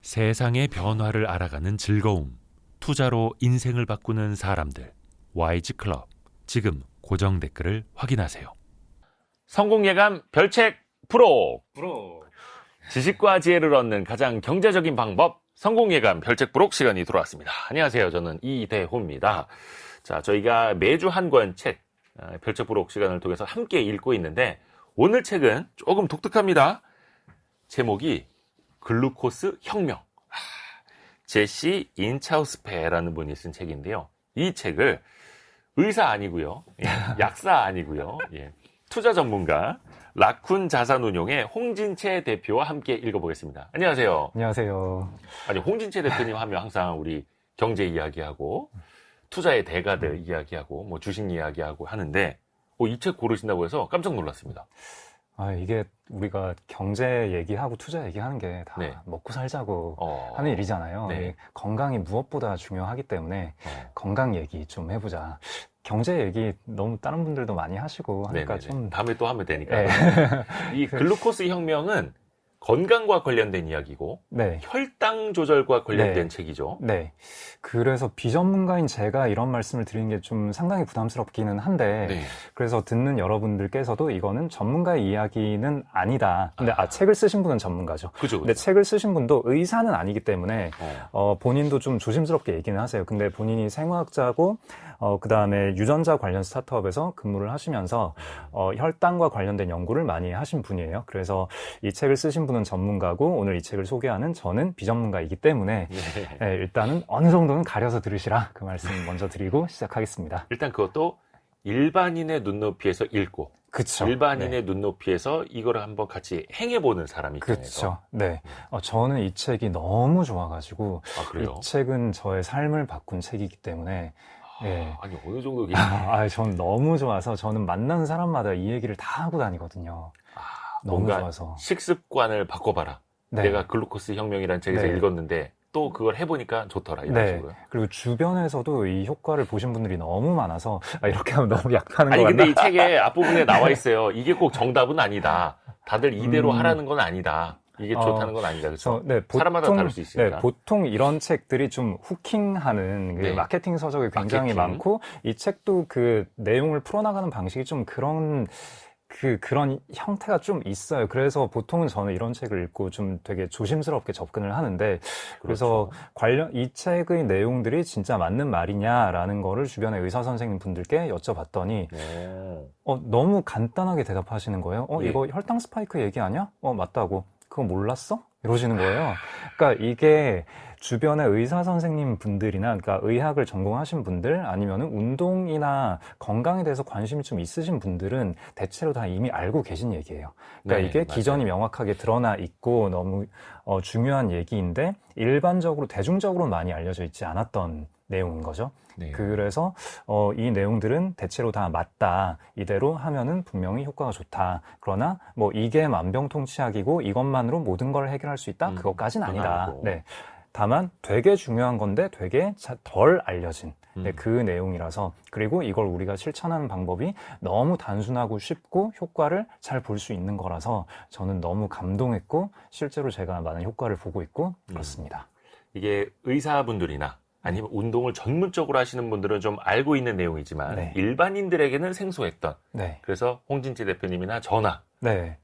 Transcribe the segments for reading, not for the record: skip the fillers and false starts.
세상의 변화를 알아가는 즐거움, 투자로 인생을 바꾸는 사람들, YG 클럽. 지금 고정 댓글을 확인하세요. 성공 예감 별책 프로. 지식과 지혜를 얻는 가장 경제적인 방법, 성공 예감 별책 프로 시간이 돌아왔습니다. 안녕하세요. 저는 이대호입니다. 자, 저희가 매주 한 권 책, 별책 프로 시간을 통해서 함께 읽고 있는데, 오늘 책은 조금 독특합니다. 제목이 글루코스 혁명. 제시 인차우스페라는 분이 쓴 책인데요. 이 책을 의사 아니고요, 약사 아니고요, 투자 전문가 라쿤 자산운용의 홍진채 대표와 함께 읽어보겠습니다. 안녕하세요. 안녕하세요. 아니, 홍진채 대표님 하면 항상 우리 경제 이야기하고 투자의 대가들 이야기하고 뭐 주식 이야기하고 하는데, 이 책 고르신다고 해서 깜짝 놀랐습니다. 이게 우리가 경제 얘기하고 투자 얘기하는 게 다 먹고 살자고 하는 일이잖아요. 네. 건강이 무엇보다 중요하기 때문에 건강 얘기 좀 해보자. 경제 얘기 너무 다른 분들도 많이 하시고 하니까 좀 다음에 또 하면 되니까. 이 글루코스 혁명은 건강과 관련된 이야기고 혈당 조절과 관련된 책이죠. 네. 그래서 비전문가인 제가 이런 말씀을 드리는 게 좀 상당히 부담스럽기는 한데 그래서 듣는 여러분들께서도 이거는 전문가의 이야기는 아니다. 근데 책을 쓰신 분은 전문가죠. 그죠. 근데 책을 쓰신 분도 의사는 아니기 때문에 본인도 좀 조심스럽게 얘기는 하세요. 근데 본인이 생화학자고 그다음에 유전자 관련 스타트업에서 근무를 하시면서 혈당과 관련된 연구를 많이 하신 분이에요. 그래서 이 책을 쓰신 분은 전문가고 오늘 이 책을 소개하는 저는 비전문가이기 때문에 일단은 어느 정도는 가려서 들으시라, 그 말씀 먼저 드리고 시작하겠습니다. 일단 그것도 일반인의 눈높이에서 읽고, 그쵸. 일반인의 눈높이에서 이거를 한번 같이 행해보는 사람이 있잖아요. 그렇죠. 네. 저는 이 책이 너무 좋아가지고 그래요? 이 책은 저의 삶을 바꾼 책이기 때문에 아니, 어느 정도 저는 너무 좋아서 저는 만나는 사람마다 이 얘기를 다 하고 다니거든요. 너무 좋아서. 식습관을 바꿔봐라. 내가 글루코스 혁명이라는 책에서 읽었는데 또 그걸 해보니까 좋더라. 이런 식으로요. 그리고 주변에서도 이 효과를 보신 분들이 너무 많아서 이렇게 하면 너무 약하는 거 같나? 근데 이 책의 앞부분에 나와 있어요. 이게 꼭 정답은 아니다. 다들 이대로 하라는 건 아니다. 이게 좋다는 건 아니다. 그렇죠? 사람마다 다를 수 있으니까. 보통 이런 책들이 좀 후킹하는 마케팅 서적이 굉장히 많고, 이 책도 그 내용을 풀어나가는 방식이 좀 그런 형태가 좀 있어요. 그래서 보통은 저는 이런 책을 읽고 좀 되게 조심스럽게 접근을 하는데, 그래서 이 책의 내용들이 진짜 맞는 말이냐라는 거를 주변의 의사 선생님 분들께 여쭤봤더니, 너무 간단하게 대답하시는 거예요. 이거 혈당 스파이크 얘기 아니야? 맞다고. 그거 몰랐어? 이러시는 거예요. 그러니까 이게 주변의 의사 선생님 분들이나, 그러니까 의학을 전공하신 분들, 아니면은 운동이나 건강에 대해서 관심이 좀 있으신 분들은 대체로 다 이미 알고 계신 얘기예요. 그러니까 이게 기전이 명확하게 드러나 있고 너무 중요한 얘기인데 일반적으로 대중적으로 많이 알려져 있지 않았던 내용인 거죠. 그래서 이 내용들은 대체로 다 맞다. 이대로 하면은 분명히 효과가 좋다. 그러나 뭐 이게 만병통치약이고 이것만으로 모든 걸 해결할 수 있다? 그것까지는 아니다. 다만 되게 중요한 건데 되게 덜 알려진 그 내용이라서, 그리고 이걸 우리가 실천하는 방법이 너무 단순하고 쉽고 효과를 잘 볼 수 있는 거라서 저는 너무 감동했고 실제로 제가 많은 효과를 보고 있고 그렇습니다. 이게 의사분들이나 아니면 운동을 전문적으로 하시는 분들은 좀 알고 있는 내용이지만 일반인들에게는 생소했던, 그래서 홍진채 대표님이나 저나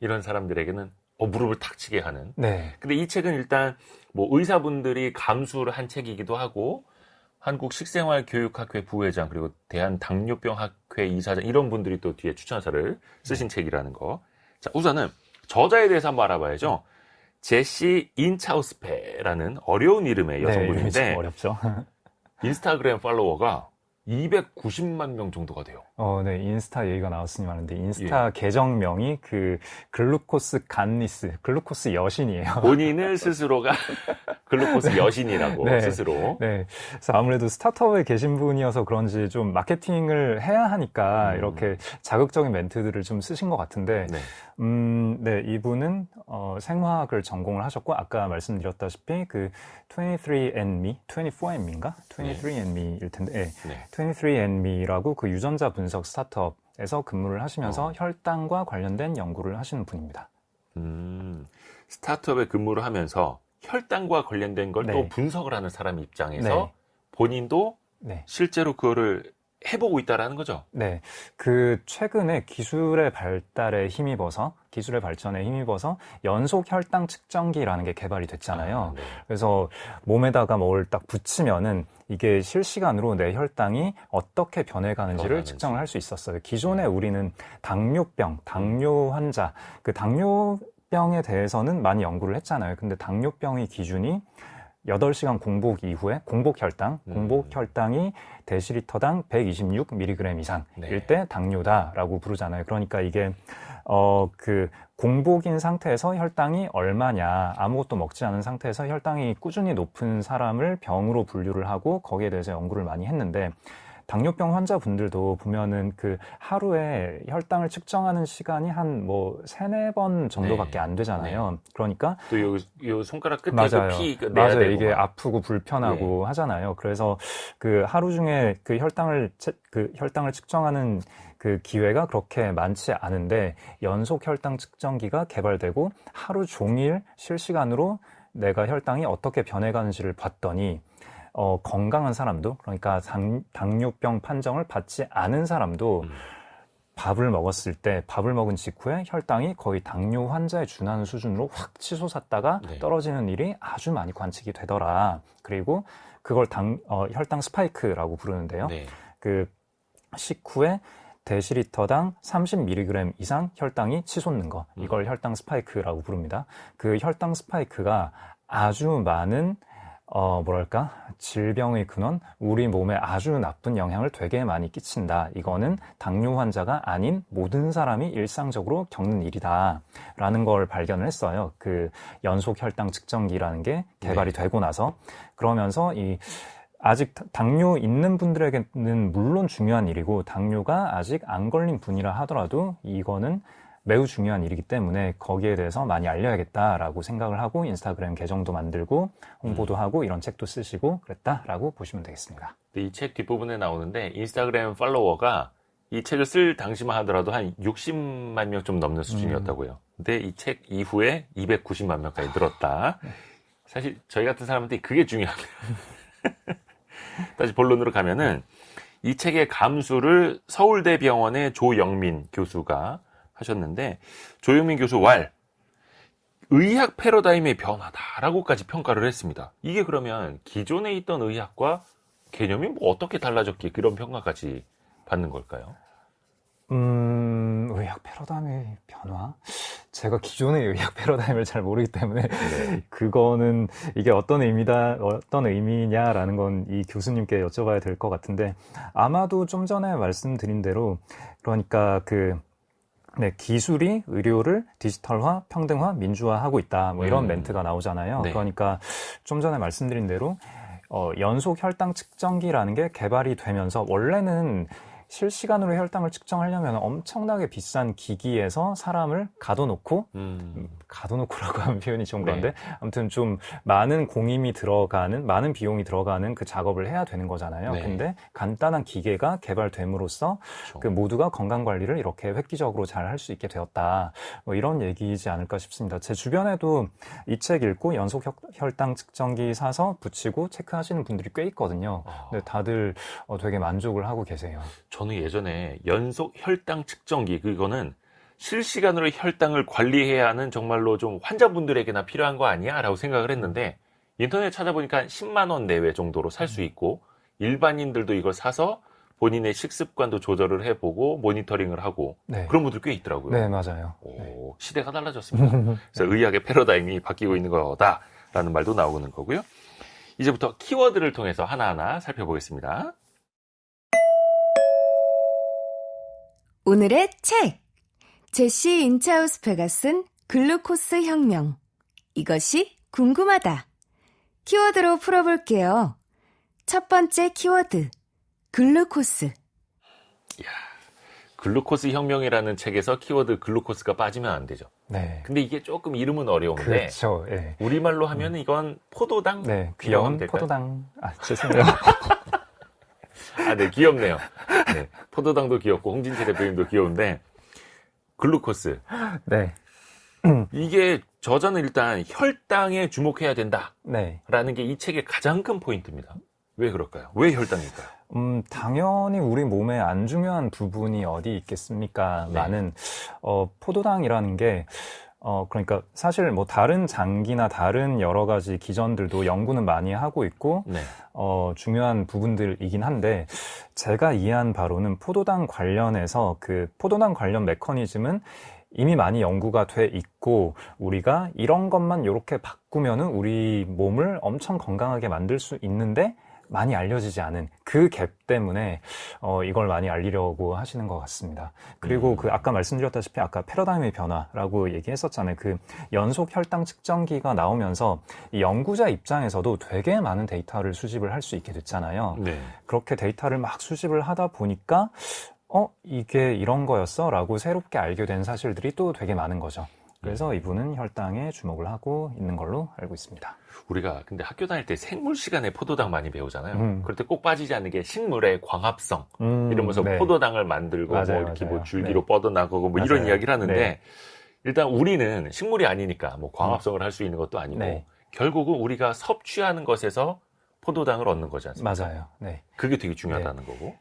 이런 사람들에게는 무릎을 탁 치게 하는. 근데 이 책은 일단 뭐 의사분들이 감수를 한 책이기도 하고, 한국 식생활교육학회 부회장 그리고 대한당뇨병학회 이사장 이런 분들이 또 뒤에 추천서를 쓰신 책이라는 거. 자, 우선은 저자에 대해서 한번 알아봐야죠. 제시 인차우스페라는 어려운 이름의 여성분인데, 어렵죠. 인스타그램 팔로워가 290만 명 정도가 돼요. 인스타 얘기가 나왔으니 말인데, 인스타 계정명이 글루코스 간니스, 글루코스 여신이에요. 본인을 스스로가 글루코스 여신이라고 스스로. 그래서 아무래도 스타트업에 계신 분이어서 그런지 좀 마케팅을 해야 하니까 이렇게 자극적인 멘트들을 좀 쓰신 것 같은데, 이분은 생화학을 전공을 하셨고, 아까 말씀드렸다시피 23andMe, 24andMe인가? 23andMe일 텐데, 23andMe라고 그 유전자 분석 스타트업에서 근무를 하시면서 혈당과 관련된 연구를 하시는 분입니다. 스타트업에 근무를 하면서 혈당과 관련된 걸 또 네. 분석을 하는 사람 입장에서 네. 본인도 네. 실제로 그거를 해보고 있다라는 거죠. 네. 최근에 기술의 발전에 힘입어서 연속 혈당 측정기라는 게 개발이 됐잖아요. 네. 그래서 몸에다가 뭘 딱 붙이면은 이게 실시간으로 내 혈당이 어떻게 변해가는지를 측정을 할 수 있었어요. 기존에 우리는 당뇨 환자, 그 당뇨병에 대해서는 많이 연구를 했잖아요. 근데 당뇨병의 기준이 8시간 공복 이후에 공복 혈당이 데시리터당 126mg 이상일 때 당뇨다라고 부르잖아요. 그러니까 이게 공복인 상태에서 혈당이 얼마냐, 아무것도 먹지 않은 상태에서 혈당이 꾸준히 높은 사람을 병으로 분류를 하고 거기에 대해서 연구를 많이 했는데, 당뇨병 환자분들도 보면은 하루에 혈당을 측정하는 시간이 한 3-4번 정도밖에 안 되잖아요. 그러니까 또 요 손가락 끝에 맞아요. 피 내야 되고 이게 아프고 불편하고 하잖아요. 그래서 하루 중에 혈당을 측정하는 기회가 그렇게 많지 않은데, 연속 혈당 측정기가 개발되고 하루 종일 실시간으로 내가 혈당이 어떻게 변해가는지를 봤더니 건강한 사람도, 그러니까 당뇨병 판정을 받지 않은 사람도 밥을 먹은 직후에 혈당이 거의 당뇨 환자에 준하는 수준으로 확 치솟았다가 떨어지는 일이 아주 많이 관측이 되더라. 그리고 그걸 혈당 스파이크라고 부르는데요. 식후에 데시리터당 30mg 이상 혈당이 치솟는 거, 이걸 혈당 스파이크라고 부릅니다. 그 혈당 스파이크가 아주 많은 질병의 근원, 우리 몸에 아주 나쁜 영향을 되게 많이 끼친다. 이거는 당뇨 환자가 아닌 모든 사람이 일상적으로 겪는 일이다. 라는 걸 발견을 했어요. 연속 혈당 측정기라는 게 개발이 되고 나서. 그러면서 아직 당뇨 있는 분들에게는 물론 중요한 일이고, 당뇨가 아직 안 걸린 분이라 하더라도 이거는 매우 중요한 일이기 때문에 거기에 대해서 많이 알려야겠다라고 생각을 하고 인스타그램 계정도 만들고 홍보도 하고 이런 책도 쓰시고 그랬다라고 보시면 되겠습니다. 이 책 뒷부분에 나오는데, 인스타그램 팔로워가 이 책을 쓸 당시만 하더라도 한 60만 명 좀 넘는 수준이었다고요. 근데 이 책 이후에 290만 명까지 늘었다. 사실 저희 같은 사람한테 그게 중요합니다. 다시 본론으로 가면은, 이 책의 감수를 서울대병원의 조영민 교수가 하셨는데, 조영민 교수 의학 패러다임의 변화다라고까지 평가를 했습니다. 이게 그러면 기존에 있던 의학과 개념이 어떻게 달라졌기에 그런 평가까지 받는 걸까요? 의학 패러다임의 변화? 제가 기존의 의학 패러다임을 잘 모르기 때문에 그거는 이게 어떤 의미냐라는 건 이 교수님께 여쭤봐야 될 것 같은데, 아마도 좀 전에 말씀드린 대로, 그러니까 기술이 의료를 디지털화, 평등화, 민주화하고 있다. 이런 멘트가 나오잖아요. 그러니까 좀 전에 말씀드린 대로 연속 혈당 측정기라는 게 개발이 되면서, 원래는 실시간으로 혈당을 측정하려면 엄청나게 비싼 기기에서 사람을 가둬놓고, 가둬놓고라고 하면 표현이 좀 그런데, 아무튼 좀 많은 비용이 들어가는 그 작업을 해야 되는 거잖아요. 근데 간단한 기계가 개발됨으로써 모두가 건강관리를 이렇게 획기적으로 잘 할 수 있게 되었다. 이런 얘기이지 않을까 싶습니다. 제 주변에도 이 책 읽고 연속 혈당 측정기 사서 붙이고 체크하시는 분들이 꽤 있거든요. 근데 다들 되게 만족을 하고 계세요. 저는 예전에 연속 혈당 측정기, 그거는 실시간으로 혈당을 관리해야 하는 정말로 좀 환자분들에게나 필요한 거 아니야? 라고 생각을 했는데, 인터넷 찾아보니까 10만 원 내외 정도로 살 수 있고, 일반인들도 이걸 사서 본인의 식습관도 조절을 해보고 모니터링을 하고 그런 분들 꽤 있더라고요. 네, 맞아요. 시대가 달라졌습니다. 그래서 의학의 패러다임이 바뀌고 있는 거다라는 말도 나오는 거고요. 이제부터 키워드를 통해서 하나하나 살펴보겠습니다. 오늘의 책! 제시 인차우스페가 쓴 글루코스 혁명. 이것이 궁금하다. 키워드로 풀어볼게요. 첫 번째 키워드, 글루코스. 이야, 글루코스 혁명이라는 책에서 키워드 글루코스가 빠지면 안 되죠. 네. 근데 이게 조금 이름은 어려운데, 그렇죠. 네. 우리말로 하면 이건 포도당? 네, 귀여운 포도당. 죄송해요. 네, 귀엽네요. 네, 포도당도 귀엽고 홍진태 대표님도 귀여운데, 글루코스. 네. 이게 저자는 일단 혈당에 주목해야 된다라는 네. 게 이 책의 가장 큰 포인트입니다. 왜 그럴까요? 왜 혈당일까요? 당연히 우리 몸에 안 중요한 부분이 어디 있겠습니까? 네. 많은, 포도당이라는 게, 그러니까 사실 뭐 다른 장기나 다른 여러 가지 기전들도 연구는 많이 하고 있고, 네. 중요한 부분들이긴 한데, 제가 이해한 바로는 포도당 관련해서 그 포도당 관련 메커니즘은 이미 많이 연구가 돼 있고, 우리가 이런 것만 이렇게 바꾸면은 우리 몸을 엄청 건강하게 만들 수 있는데, 많이 알려지지 않은 그 갭 때문에 이걸 많이 알리려고 하시는 것 같습니다. 그리고 그 아까 말씀드렸다시피 아까 패러다임의 변화라고 얘기했었잖아요. 그 연속 혈당 측정기가 나오면서 이 연구자 입장에서도 되게 많은 데이터를 수집을 할 수 있게 됐잖아요. 네. 그렇게 데이터를 막 수집을 하다 보니까 이게 이런 거였어? 라고 새롭게 알게 된 사실들이 또 되게 많은 거죠. 그래서 이분은 혈당에 주목을 하고 있는 걸로 알고 있습니다. 우리가 근데 학교 다닐 때 생물 시간에 포도당 많이 배우잖아요. 그럴 때 꼭 빠지지 않는 게 식물의 광합성 이러면서 네. 포도당을 만들고 맞아요, 뭐 이렇게 맞아요. 뭐 줄기로 네. 뻗어나가고 뭐 이런 맞아요. 이야기를 하는데 네. 일단 우리는 식물이 아니니까 뭐 광합성을 할 수 있는 것도 아니고 네. 결국은 우리가 섭취하는 것에서 포도당을 얻는 거지 않습니까? 맞아요. 네. 그게 되게 중요하다는 거고.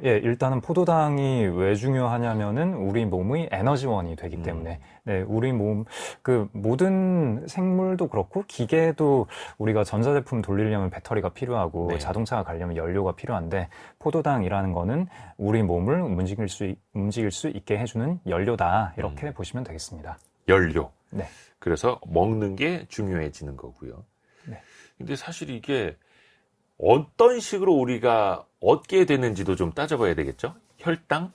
예, 일단은 포도당이 왜 중요하냐면은 우리 몸의 에너지원이 되기 때문에, 네, 우리 몸, 그 모든 생물도 그렇고 기계도 우리가 전자제품 돌리려면 배터리가 필요하고 네. 자동차가 가려면 연료가 필요한데 포도당이라는 거는 우리 몸을 움직일 수 있게 해주는 연료다. 이렇게 보시면 되겠습니다. 연료. 네. 그래서 먹는 게 중요해지는 거고요. 네. 근데 사실 이게 어떤 식으로 우리가 얻게 되는지도 좀 따져봐야 되겠죠? 혈당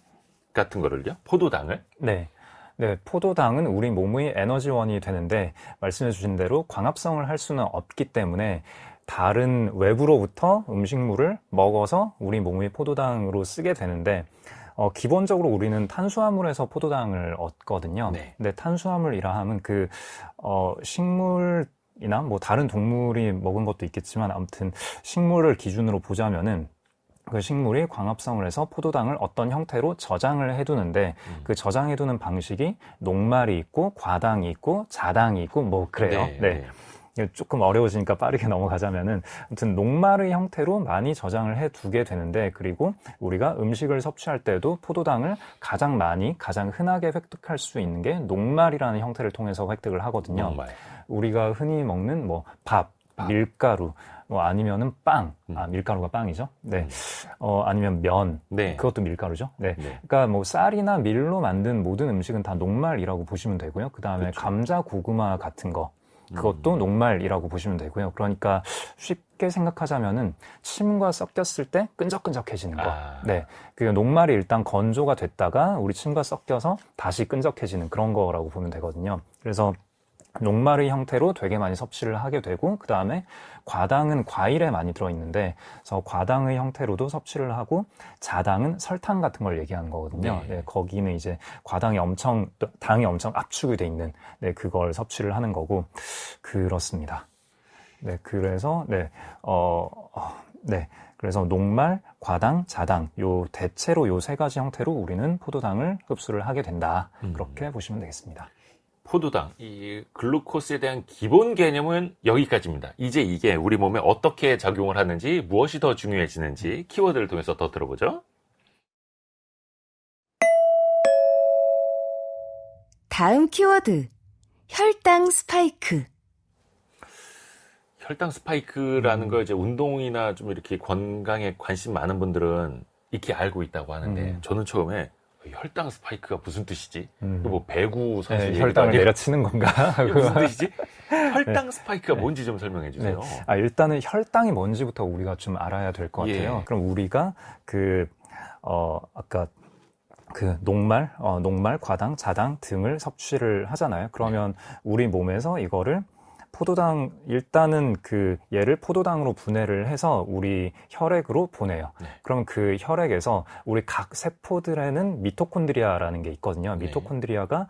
같은 거를요? 포도당을? 네. 네, 포도당은 우리 몸의 에너지원이 되는데 말씀해 주신 대로 광합성을 할 수는 없기 때문에 다른 외부로부터 음식물을 먹어서 우리 몸의 포도당으로 쓰게 되는데 기본적으로 우리는 탄수화물에서 포도당을 얻거든요. 네. 근데 탄수화물이라 하면 식물이나 뭐 다른 동물이 먹은 것도 있겠지만 아무튼 식물을 기준으로 보자면은 그 식물이 광합성을 해서 포도당을 어떤 형태로 저장을 해두는데 그 저장해두는 방식이 녹말이 있고 과당이 있고 자당이 있고 뭐 그래요. 네. 조금 어려워지니까 빠르게 넘어가자면은 아무튼 녹말의 형태로 많이 저장을 해두게 되는데 그리고 우리가 음식을 섭취할 때도 포도당을 가장 많이 가장 흔하게 획득할 수 있는 게 녹말이라는 형태를 통해서 획득을 하거든요. 녹말. 우리가 흔히 먹는 뭐 밥, 밀가루 뭐 아니면은 빵, 밀가루가 빵이죠. 네. 아니면 면, 네. 그것도 밀가루죠. 네. 네. 그러니까 뭐 쌀이나 밀로 만든 모든 음식은 다 녹말이라고 보시면 되고요. 그 다음에 그렇죠. 감자, 고구마 같은 거, 그것도 녹말이라고 보시면 되고요. 그러니까 쉽게 생각하자면은 침과 섞였을 때 끈적끈적해지는 거. 네. 그 녹말이 일단 건조가 됐다가 우리 침과 섞여서 다시 끈적해지는 그런 거라고 보면 되거든요. 그래서 녹말의 형태로 되게 많이 섭취를 하게 되고 그 다음에 과당은 과일에 많이 들어있는데 그래서 과당의 형태로도 섭취를 하고 자당은 설탕 같은 걸 얘기하는 거거든요. 네. 네, 거기는 이제 당이 엄청 압축이 돼 있는 그걸 섭취를 하는 거고 그렇습니다. 네, 그래서 그래서 녹말, 과당, 자당 대체로 요 세 가지 형태로 우리는 포도당을 흡수를 하게 된다. 그렇게 보시면 되겠습니다. 포도당, 이 글루코스에 대한 기본 개념은 여기까지입니다. 이제 이게 우리 몸에 어떻게 작용을 하는지, 무엇이 더 중요해지는지 키워드를 통해서 더 들어보죠. 다음 키워드. 혈당 스파이크. 혈당 스파이크라는 걸 이제 운동이나 좀 이렇게 건강에 관심 많은 분들은 익히 알고 있다고 하는데 저는 처음에 혈당 스파이크가 무슨 뜻이지? 뭐 배구 선수 네, 혈당을 내려치는 건가? 이게 무슨 뜻이지? 혈당 스파이크가 뭔지 좀 설명해 주세요. 네. 일단은 혈당이 뭔지부터 우리가 좀 알아야 될 것 같아요. 예. 그럼 우리가 아까 녹말, 과당, 자당 등을 섭취를 하잖아요. 그러면 우리 몸에서 이거를 일단은 얘를 포도당으로 분해를 해서 우리 혈액으로 보내요. 네. 그럼 그 혈액에서 우리 각 세포들에는 미토콘드리아라는 게 있거든요. 네. 미토콘드리아가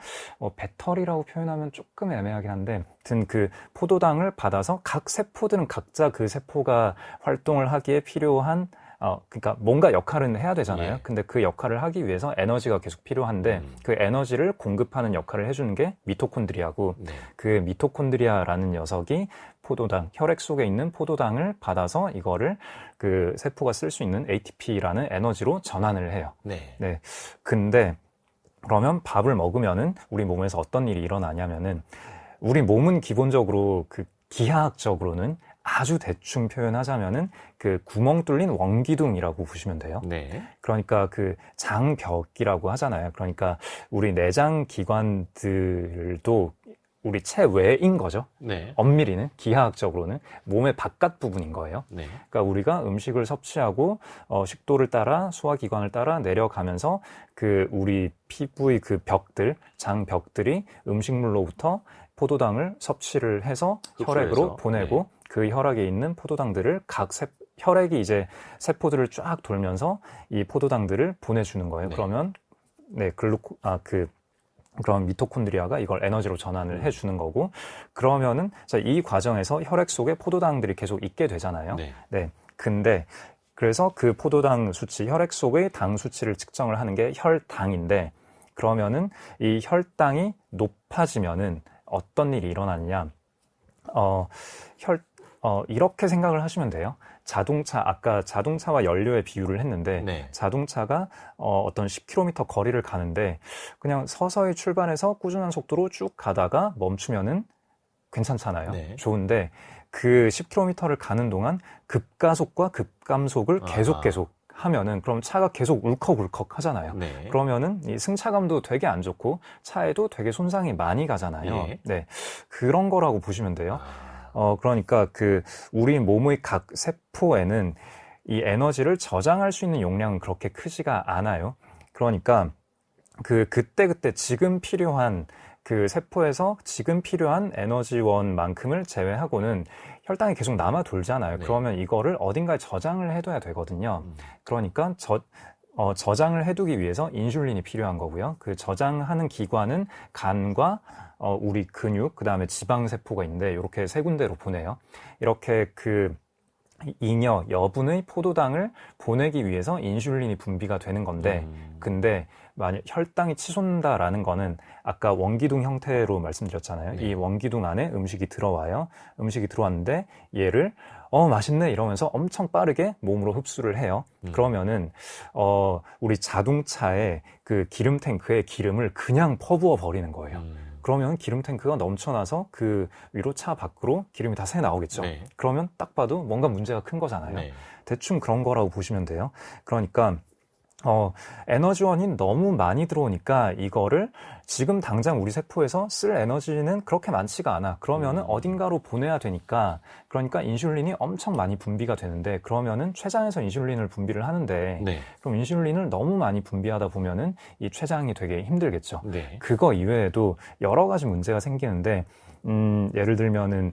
배터리라고 표현하면 조금 애매하긴 한데, 아무튼 그 포도당을 받아서 각 세포들은 각자 그 세포가 활동을 하기에 필요한 그러니까 뭔가 역할은 해야 되잖아요. 예. 근데 그 역할을 하기 위해서 에너지가 계속 필요한데 그 에너지를 공급하는 역할을 해주는 게 미토콘드리아고 네. 그 미토콘드리아라는 녀석이 포도당, 혈액 속에 있는 포도당을 받아서 이거를 그 세포가 쓸 수 있는 ATP라는 에너지로 전환을 해요. 네. 네. 근데 그러면 밥을 먹으면은 우리 몸에서 어떤 일이 일어나냐면은 우리 몸은 기본적으로 그 기하학적으로는 아주 대충 표현하자면은 그 구멍 뚫린 원기둥이라고 보시면 돼요. 네. 그러니까 그 장벽이라고 하잖아요. 그러니까 우리 내장 기관들도 우리 체외인 거죠. 네. 엄밀히는 기하학적으로는 몸의 바깥 부분인 거예요. 네. 그러니까 우리가 음식을 섭취하고 식도를 따라 소화기관을 따라 내려가면서 그 우리 피부의 그 벽들, 장벽들이 음식물로부터 포도당을 섭취를 해서 혈액으로 흡수해서. 보내고 네. 그 혈액에 있는 포도당들을 혈액이 이제 세포들을 쫙 돌면서 이 포도당들을 보내주는 거예요. 네. 그러면 네 그런 미토콘드리아가 이걸 에너지로 전환을 해주는 거고 그러면은 이 과정에서 혈액 속에 포도당들이 계속 있게 되잖아요. 네. 네. 근데 그래서 그 포도당 수치, 혈액 속의 당 수치를 측정을 하는 게 혈당인데 그러면은 이 혈당이 높아지면은 어떤 일이 일어나느냐? 이렇게 생각을 하시면 돼요. 아까 자동차와 연료의 비유를 했는데, 네. 자동차가 어떤 10km 거리를 가는데, 그냥 서서히 출발해서 꾸준한 속도로 쭉 가다가 멈추면은 괜찮잖아요. 네. 좋은데, 그 10km를 가는 동안 급가속과 급감속을 계속 하면은, 그럼 차가 계속 울컥울컥 하잖아요. 네. 그러면은 이 승차감도 되게 안 좋고, 차에도 되게 손상이 많이 가잖아요. 예. 네. 그런 거라고 보시면 돼요. 아, 그러니까 우리 몸의 각 세포에는 이 에너지를 저장할 수 있는 용량은 그렇게 크지가 않아요. 그러니까 그때 지금 필요한 그 세포에서 지금 필요한 에너지원만큼을 제외하고는 혈당이 계속 남아 돌잖아요. 네. 그러면 이거를 어딘가에 저장을 해둬야 되거든요. 그러니까 저장을 해두기 위해서 인슐린이 필요한 거고요. 그 저장하는 기관은 간과 우리 근육, 그 다음에 지방세포가 있는데 이렇게 세 군데로 보내요. 이렇게 그 여분의 포도당을 보내기 위해서 인슐린이 분비가 되는 건데 근데 만약 혈당이 치솟는다라는 거는 아까 원기둥 형태로 말씀드렸잖아요. 네. 이 원기둥 안에 음식이 들어와요. 음식이 들어왔는데 얘를 맛있네 이러면서 엄청 빠르게 몸으로 흡수를 해요. 그러면은 우리 자동차의 그 기름 탱크에 기름을 그냥 퍼부어 버리는 거예요. 그러면 기름 탱크가 넘쳐나서 그 위로 차 밖으로 기름이 다 새 나오겠죠. 네. 그러면 딱 봐도 뭔가 문제가 큰 거잖아요. 네. 대충 그런 거라고 보시면 돼요. 그러니까 에너지원이 너무 많이 들어오니까 이거를 지금 당장 우리 세포에서 쓸 에너지는 그렇게 많지가 않아. 그러면은 어딘가로 보내야 되니까, 그러니까 인슐린이 엄청 많이 분비가 되는데, 그러면은 췌장에서 인슐린을 분비를 하는데, 네. 그럼 인슐린을 너무 많이 분비하다 보면은 이 췌장이 되게 힘들겠죠. 네. 그거 이외에도 여러 가지 문제가 생기는데, 예를 들면은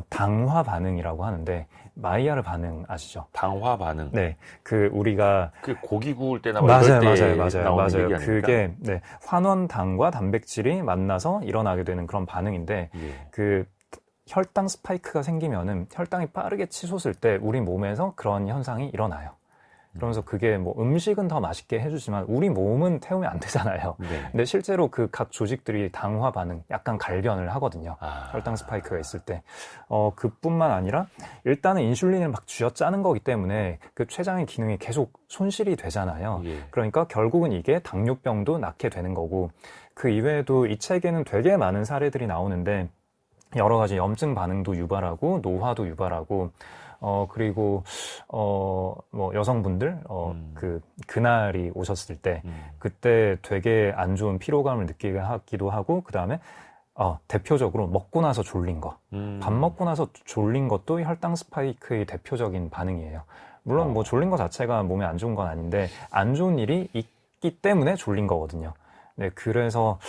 당화 반응이라고 하는데 마이야르 반응 아시죠? 당화 반응. 네, 우리가 그 고기 구울 때나 뭐 이럴 때 나오는 얘기 아닙니까? 그게 환원당과 단백질이 만나서 일어나게 되는 그런 반응인데 예. 혈당 스파이크가 생기면은 혈당이 빠르게 치솟을 때 우리 몸에서 그런 현상이 일어나요. 그러면서 그게 뭐 음식은 더 맛있게 해주지만 우리 몸은 태우면 안 되잖아요. 네. 근데 실제로 그 각 조직들이 당화 반응, 약간 갈변을 하거든요. 혈당 스파이크가 있을 때. 그뿐만 아니라 일단은 인슐린을 막 쥐어짜는 거기 때문에 그 췌장의 기능이 계속 손실이 되잖아요. 예. 그러니까 결국은 이게 당뇨병도 낳게 되는 거고 그 이외에도 이 책에는 되게 많은 사례들이 나오는데 여러 가지 염증 반응도 유발하고 노화도 유발하고 그리고 뭐 여성분들 그날이 오셨을 때 그때 되게 안 좋은 피로감을 느끼게 하기도 하고 그다음에 대표적으로 먹고 나서 졸린 거. 밥 먹고 나서 졸린 것도 혈당 스파이크의 대표적인 반응이에요. 물론 뭐 졸린 거 자체가 몸에 안 좋은 건 아닌데 안 좋은 일이 있기 때문에 졸린 거거든요. 네, 그래서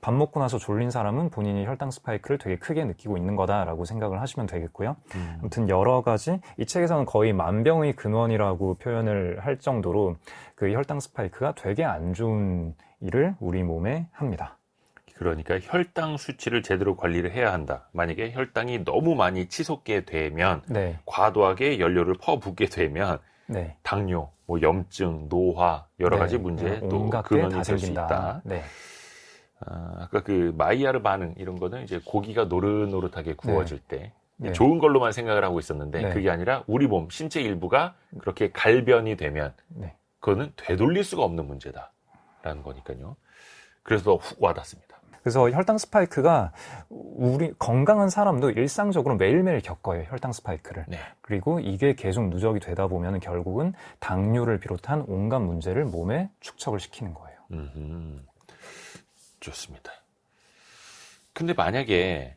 밥 먹고 나서 졸린 사람은 본인이 혈당 스파이크를 되게 크게 느끼고 있는 거다라고 생각을 하시면 되겠고요. 아무튼 여러 가지, 이 책에서는 거의 만병의 근원이라고 표현을 할 정도로 그 혈당 스파이크가 되게 안 좋은 일을 우리 몸에 합니다. 그러니까 혈당 수치를 제대로 관리를 해야 한다. 만약에 혈당이 너무 많이 치솟게 되면 네. 과도하게 연료를 퍼붓게 되면 네. 당뇨, 뭐 염증, 노화 여러 가지 문제에 또 온갖 게 근원이 다 될 수 생긴다. 있다. 네. 아까 그 마이야르 반응 이런 거는 이제 고기가 노릇노릇하게 구워질 때 네. 좋은 걸로만 생각을 하고 있었는데 네. 그게 아니라 우리 몸 신체 일부가 그렇게 갈변이 되면 네. 그거는 되돌릴 수가 없는 문제다라는 거니까요. 그래서 더 훅 와닿습니다. 그래서 혈당 스파이크가 우리 건강한 사람도 일상적으로 매일매일 겪어요. 혈당 스파이크를. 네. 그리고 이게 계속 누적이 되다 보면 결국은 당뇨를 비롯한 온갖 문제를 몸에 축적을 시키는 거예요. 좋습니다. 근데 만약에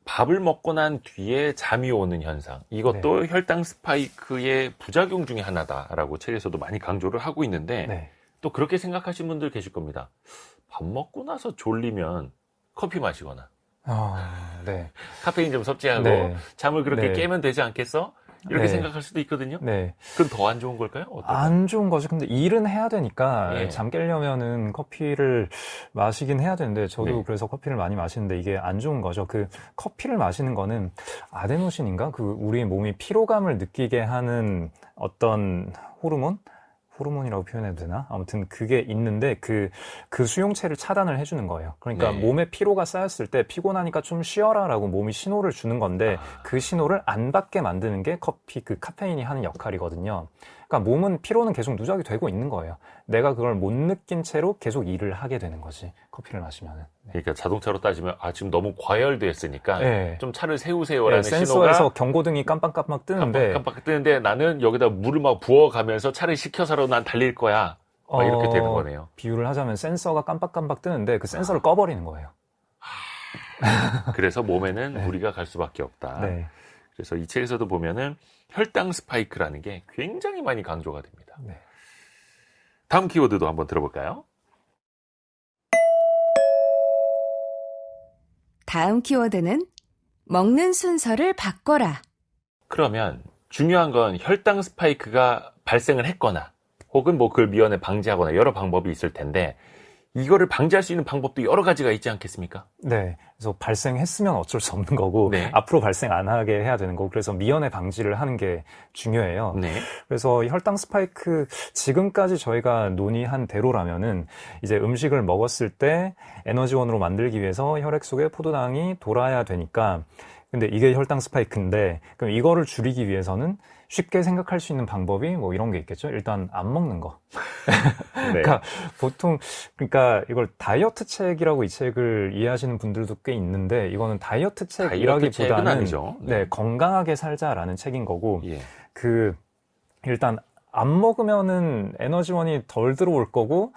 밥을 먹고 난 뒤에 잠이 오는 현상, 이것도 혈당 스파이크의 부작용 중에 하나다라고 책에서도 많이 강조를 하고 있는데 네. 또 그렇게 생각하시는 분들 계실 겁니다. 밥 먹고 나서 졸리면 커피 마시거나 네. 카페인 좀 섭취하고 네. 잠을 그렇게 네. 깨면 되지 않겠어? 이렇게 네. 생각할 수도 있거든요. 네. 그건 더 안 좋은 걸까요? 어떨까요? 안 좋은 거죠. 근데 일은 해야 되니까 예. 잠 깨려면은 커피를 마시긴 해야 되는데 저도 네. 그래서 커피를 많이 마시는데 이게 안 좋은 거죠. 그 커피를 마시는 거는 아데노신인가? 그 우리 몸이 피로감을 느끼게 하는 어떤 호르몬이라고 표현해도 되나? 아무튼 그게 있는데 그 수용체를 차단을 해주는 거예요. 그러니까 네. 몸에 피로가 쌓였을 때 피곤하니까 좀 쉬어라라고 몸이 신호를 주는 건데 그 신호를 안 받게 만드는 게 커피 그 카페인이 하는 역할이거든요. 그러니까 몸은 피로는 계속 누적이 되고 있는 거예요. 내가 그걸 못 느낀 채로 계속 일을 하게 되는 거지. 커피를 마시면은. 네. 그러니까 자동차로 따지면 지금 너무 과열됐으니까 네. 좀 차를 세우세요라는 네, 센서에서 신호가 경고등이 깜빡깜빡 뜨는데 깜빡 뜨는데 나는 여기다 물을 막 부어가면서 차를 식혀서라도 난 달릴 거야. 막 이렇게 되는 거네요. 비유를 하자면 센서가 깜빡깜빡 뜨는데 그 센서를 꺼버리는 거예요. 그래서 몸에는 네. 무리가 갈 수밖에 없다. 네. 그래서 이 책에서도 보면은 혈당 스파이크라는 게 굉장히 많이 강조가 됩니다. 네. 다음 키워드도 한번 들어볼까요? 다음 키워드는 먹는 순서를 바꿔라. 그러면 중요한 건 혈당 스파이크가 발생을 했거나 혹은 뭐 그걸 미연에 방지하거나 여러 방법이 있을 텐데 이거를 방지할 수 있는 방법도 여러 가지가 있지 않겠습니까? 네. 그래서 발생했으면 어쩔 수 없는 거고, 네. 앞으로 발생 안 하게 해야 되는 거고, 그래서 미연에 방지를 하는 게 중요해요. 네. 그래서 혈당 스파이크, 지금까지 저희가 논의한 대로라면은, 이제 음식을 먹었을 때 에너지원으로 만들기 위해서 혈액 속에 포도당이 돌아야 되니까, 근데 이게 혈당 스파이크인데, 그럼 이거를 줄이기 위해서는 쉽게 생각할 수 있는 방법이 뭐 이런 게 있겠죠? 일단 안 먹는 거. 네. 그러니까 보통 이걸 다이어트 책이라고 이 책을 이해하시는 분들도 꽤 있는데 이거는 다이어트 책은 책이라기보다는 아니죠. 네, 건강하게 살자라는 책인 거고 예. 일단 안 먹으면은 에너지원이 덜 들어올 거고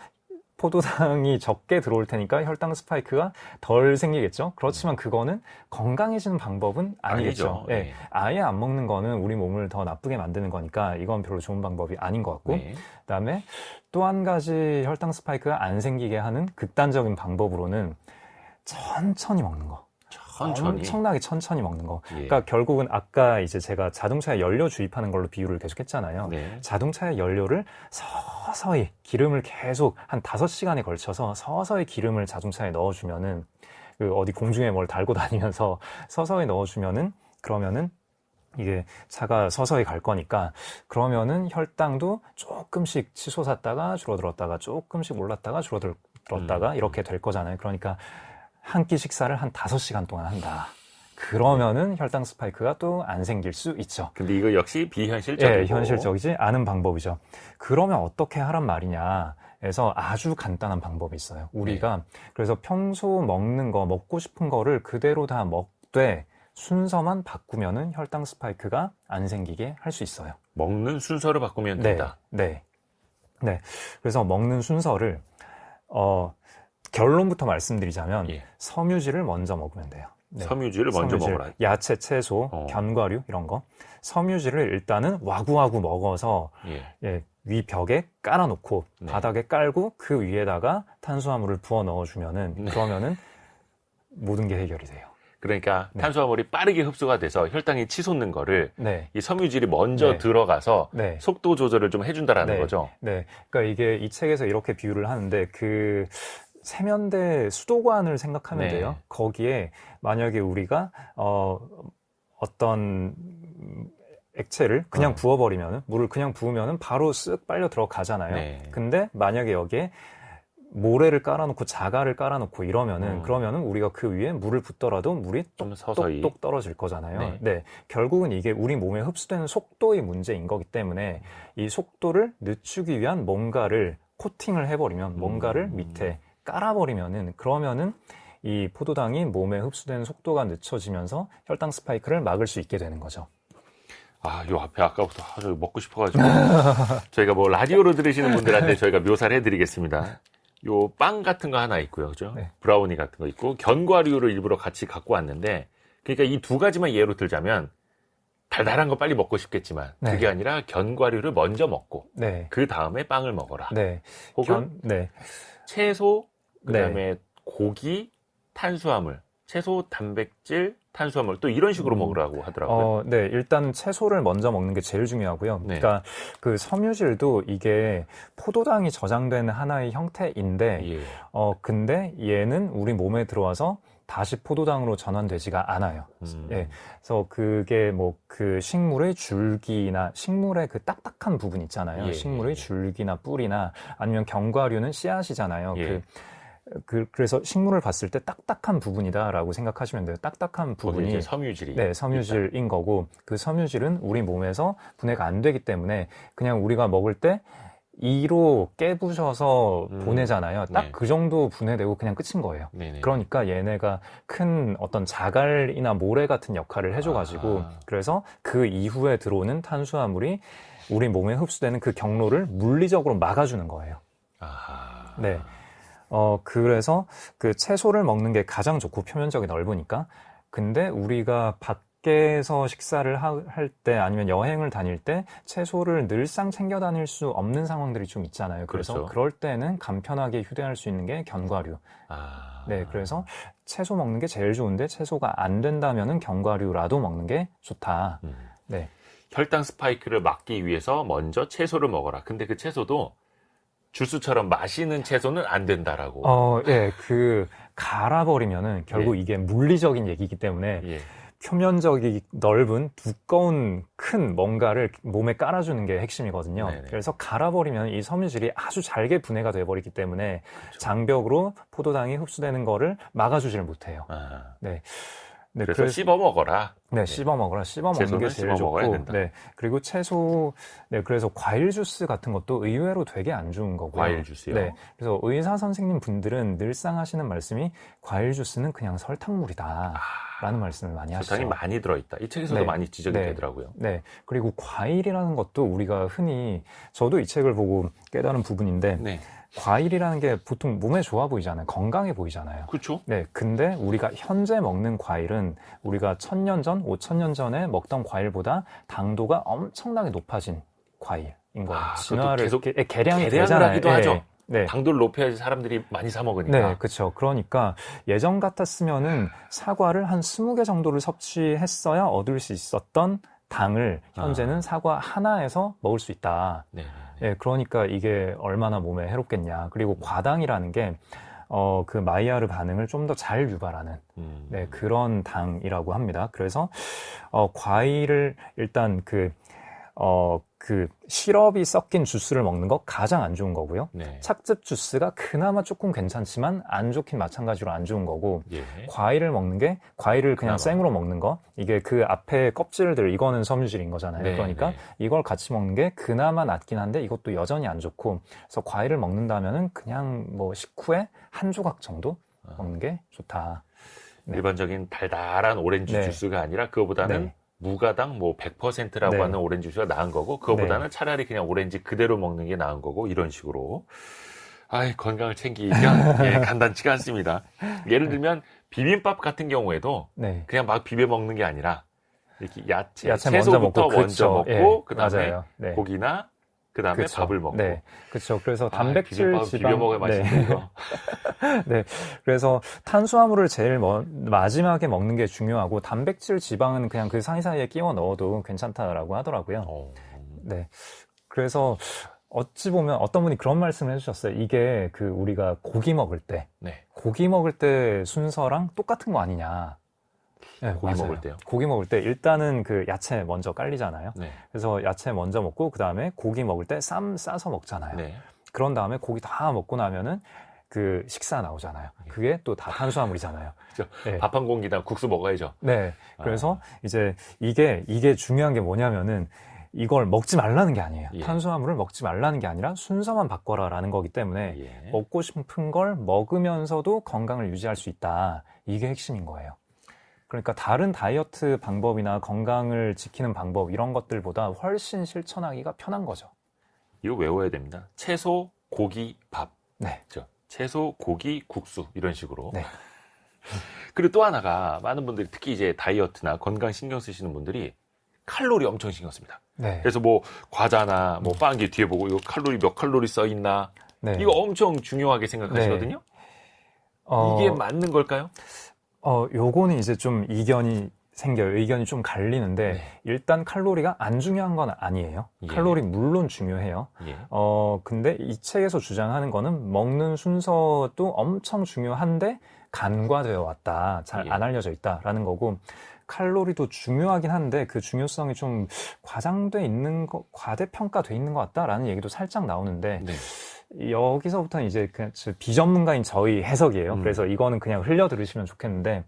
포도당이 적게 들어올 테니까 혈당 스파이크가 덜 생기겠죠. 그렇지만 그거는 건강해지는 방법은 아니겠죠. 아니죠. 네. 아예 안 먹는 거는 우리 몸을 더 나쁘게 만드는 거니까 이건 별로 좋은 방법이 아닌 것 같고 네. 그다음에 또 한 가지 혈당 스파이크가 안 생기게 하는 극단적인 방법으로는 천천히 먹는 거. 천천히. 엄청나게 천천히 먹는 거. 예. 그러니까 결국은 아까 이제 제가 자동차에 연료 주입하는 걸로 비유를 계속 했잖아요. 네. 자동차의 연료를 서서히 기름을 계속 한 5시간에 걸쳐서 서서히 기름을 자동차에 넣어주면은 어디 공중에 뭘 달고 다니면서 서서히 넣어주면은 그러면은 이게 차가 서서히 갈 거니까 그러면은 혈당도 조금씩 치솟았다가 줄어들었다가 조금씩 올랐다가 줄어들었다가 이렇게 될 거잖아요. 그러니까 한 끼 식사를 한 5시간 동안 한다. 그러면은 혈당 스파이크가 또 안 생길 수 있죠. 근데 이거 역시 비현실적이고. 예, 현실적이지 않은 방법이죠. 그러면 어떻게 하란 말이냐 해서 아주 간단한 방법이 있어요. 우리가 그래서 평소 먹는 거, 먹고 싶은 거를 그대로 다 먹되 순서만 바꾸면은 혈당 스파이크가 안 생기게 할 수 있어요. 먹는 순서를 바꾸면 된다. 네. 그래서 먹는 순서를 결론부터 말씀드리자면 예. 섬유질을 먼저 먹으면 돼요. 네. 섬유질을 먼저 먹어라. 야채, 채소, 견과류 이런 거. 섬유질을 일단은 와구와구 먹어서 위 벽에 깔아놓고 바닥에 깔고 그 위에다가 탄수화물을 부어 넣어주면은 그러면은 모든 게 해결이 돼요. 그러니까 탄수화물이 빠르게 흡수가 돼서 혈당이 치솟는 거를 이 섬유질이 먼저 들어가서 속도 조절을 좀 해준다라는 거죠. 네. 그러니까 이게 이 책에서 이렇게 비유를 하는데 그 세면대 수도관을 생각하면 네. 돼요. 거기에 만약에 우리가 어떤 액체를 그냥 부어버리면은, 물을 그냥 부으면은 바로 쓱 빨려 들어가잖아요. 네. 근데 만약에 여기에 모래를 깔아놓고 자갈을 깔아놓고 이러면은, 그러면은 우리가 그 위에 물을 붓더라도 물이 좀 서서히. 똑똑똑 떨어질 거잖아요. 네. 네. 결국은 이게 우리 몸에 흡수되는 속도의 문제인 거기 때문에 이 속도를 늦추기 위한 뭔가를 코팅을 해버리면, 뭔가를 밑에 깔아버리면은, 그러면은 이 포도당이 몸에 흡수되는 속도가 늦춰지면서 혈당 스파이크를 막을 수 있게 되는 거죠. 요 앞에 아까부터 아주 먹고 싶어가지고. 저희가 뭐 라디오로 들으시는 분들한테 저희가 묘사를 해드리겠습니다. 요 빵 같은 거 하나 있고요. 그죠? 네. 브라우니 같은 거 있고, 견과류를 일부러 같이 갖고 왔는데, 그러니까 이 두 가지만 예로 들자면, 달달한 거 빨리 먹고 싶겠지만, 네. 그게 아니라 견과류를 먼저 먹고, 네. 그 다음에 빵을 먹어라. 네. 혹은 네. 채소, 그 네. 다음에 고기, 탄수화물, 채소, 단백질, 탄수화물, 또 이런 식으로 먹으라고 하더라고요. 네. 일단 채소를 먼저 먹는 게 제일 중요하고요. 네. 그러니까 그 섬유질도 이게 포도당이 저장된 하나의 형태인데, 예. 근데 얘는 우리 몸에 들어와서 다시 포도당으로 전환되지가 않아요. 예. 그래서 그게 뭐 그 식물의 줄기나 식물의 그 딱딱한 부분 있잖아요. 예. 식물의 줄기나 뿌리나 아니면 견과류는 씨앗이잖아요. 예. 그래서 식물을 봤을 때 딱딱한 부분이다라고 생각하시면 돼요. 딱딱한 거기 부분이 이제 섬유질이. 네, 섬유질인 거고, 그 섬유질은 우리 몸에서 분해가 안 되기 때문에 그냥 우리가 먹을 때 이로 깨부셔서 보내잖아요. 딱 네. 그 정도 분해되고 그냥 끝인 거예요. 네네. 그러니까 얘네가 큰 어떤 자갈이나 모래 같은 역할을 해줘가지고, 그래서 그 이후에 들어오는 탄수화물이 우리 몸에 흡수되는 그 경로를 물리적으로 막아주는 거예요. 아하. 네. 그래서 그 채소를 먹는 게 가장 좋고 표면적이 넓으니까. 근데 우리가 밖에서 식사를 할 때 아니면 여행을 다닐 때 채소를 늘상 챙겨 다닐 수 없는 상황들이 좀 있잖아요. 그래서 그렇죠. 그럴 때는 간편하게 휴대할 수 있는 게 견과류. 네, 그래서 채소 먹는 게 제일 좋은데 채소가 안 된다면은 견과류라도 먹는 게 좋다. 네. 혈당 스파이크를 막기 위해서 먼저 채소를 먹어라. 근데 그 채소도 주스처럼 마시는 채소는 안 된다라고. 예, 갈아버리면은 결국 예. 이게 물리적인 얘기이기 때문에 예. 표면적이 넓은 두꺼운 큰 뭔가를 몸에 깔아주는 게 핵심이거든요. 네네. 그래서 갈아버리면 이 섬유질이 아주 잘게 분해가 돼버리기 때문에 장벽으로 포도당이 흡수되는 거를 막아주지를 못해요. 네. 네, 그래서 씹어 먹어라. 네, 씹어 먹어라. 씹어 먹는 게 제일 씹어 먹어야 좋고. 된다. 네. 그리고 네, 그래서 과일 주스 같은 것도 의외로 되게 안 좋은 거고요. 과일 주스요? 네. 그래서 의사 선생님 분들은 늘상 하시는 말씀이 과일 주스는 그냥 설탕물이다. 라는 말씀을 많이 하시죠. 설탕이 많이 들어있다. 이 책에서도 네. 많이 지적이 네. 되더라고요. 네. 그리고 과일이라는 것도 우리가 흔히, 저도 이 책을 보고 깨달은 부분인데, 네. 과일이라는 게 보통 몸에 좋아 보이잖아요. 건강해 보이잖아요. 그렇죠. 네. 근데 우리가 현재 먹는 과일은 우리가 1000년 전, 5000년 전에 먹던 과일보다 당도가 엄청나게 높아진 과일인 거예요. 그것도 계속 개량이 개량을 되잖아요. 하기도 네. 하죠. 네. 당도를 높여야지 사람들이 많이 사 먹으니까. 네, 그렇죠. 그러니까 예전 같았으면은 사과를 한 20개 정도를 섭취했어야 얻을 수 있었던 당을 현재는 사과 하나에서 먹을 수 있다. 네. 네, 그러니까 이게 얼마나 몸에 해롭겠냐. 그리고 과당이라는 게 그 마이야르 반응을 좀 더 잘 유발하는 네, 그런 당이라고 합니다. 그래서 과일을 일단 그 시럽이 섞인 주스를 먹는 거 가장 안 좋은 거고요. 네. 착즙 주스가 그나마 조금 괜찮지만 안 좋긴 마찬가지로 안 좋은 거고, 예. 과일을 먹는 게, 과일을 그냥 생으로 먹는 거, 이게 그 앞에 껍질들, 이거는 섬유질인 거잖아요. 네, 그러니까 네. 이걸 같이 먹는 게 그나마 낫긴 한데 이것도 여전히 안 좋고, 그래서 과일을 먹는다면은 그냥 뭐 식후에 한 조각 정도 먹는 게 좋다. 네. 일반적인 달달한 오렌지 네. 주스가 아니라 그거보다는 네. 무가당 뭐 100%라고 네. 하는 오렌지 주스가 나은 거고, 그거보다는 차라리 그냥 오렌지 그대로 먹는 게 나은 거고, 이런 식으로. 건강을 챙기기가 예, 간단치가 않습니다. 예를 들면 비빔밥 같은 경우에도 네. 그냥 막 비벼 먹는 게 아니라 이렇게 야채 먼저 채소부터 먹고, 먼저 그쵸. 먹고 예, 그다음에 맞아요. 네. 고기나 그다음에 그쵸. 밥을 먹고. 네, 그렇죠. 그래서 단백질, 비빔밥 지방, 비벼 먹어야 맛있는데 이거. 네, 그래서 탄수화물을 제일 마지막에 먹는 게 중요하고, 단백질, 지방은 그냥 그 사이사이에 끼워 넣어도 괜찮다라고 하더라고요. 네, 그래서 어찌 보면 어떤 분이 그런 말씀을 해주셨어요. 이게 그 우리가 고기 먹을 때 순서랑 똑같은 거 아니냐. 네, 고기 맞아요. 먹을 때요? 고기 먹을 때 일단은 그 야채 먼저 깔리잖아요. 네. 그래서 야채 먼저 먹고 그 다음에 고기 먹을 때 쌈 싸서 먹잖아요. 네. 그런 다음에 고기 다 먹고 나면은 그 식사 나오잖아요. 그게 또 다 탄수화물이잖아요. 그렇죠. 네. 밥 한 공기당 국수 먹어야죠. 네. 그래서 이제 이게 중요한 게 뭐냐면은 이걸 먹지 말라는 게 아니에요. 예. 탄수화물을 먹지 말라는 게 아니라 순서만 바꿔라라는 거기 때문에 예. 먹고 싶은 걸 먹으면서도 건강을 유지할 수 있다. 이게 핵심인 거예요. 그러니까 다른 다이어트 방법이나 건강을 지키는 방법 이런 것들보다 훨씬 실천하기가 편한 거죠. 이거 외워야 됩니다. 채소, 고기, 밥. 네. 그렇죠. 채소, 고기, 국수 이런 식으로. 네. 그리고 또 하나가 많은 분들이 특히 이제 다이어트나 건강 신경 쓰시는 분들이 칼로리 엄청 신경 씁니다. 네. 그래서 뭐 과자나 뭐 빵기 뒤에 보고 이거 칼로리 몇 칼로리 써 있나 네. 이거 엄청 중요하게 생각하시거든요. 이게 맞는 걸까요? 요거는 이제 좀 이견이 생겨요. 의견이 좀 갈리는데 네. 일단 칼로리가 안 중요한 건 아니에요. 예. 칼로리 물론 중요해요. 예. 근데 이 책에서 주장하는 거는 먹는 순서도 엄청 중요한데 간과되어 왔다. 잘 안 예. 알려져 있다라는 거고 칼로리도 중요하긴 한데 그 중요성이 좀 과장돼 있는 거, 과대평가돼 있는 것 같다라는 얘기도 살짝 나오는데 네. 여기서부터는 이제 그냥 비전문가인 저희 해석이에요. 그래서 이거는 그냥 흘려 들으시면 좋겠는데,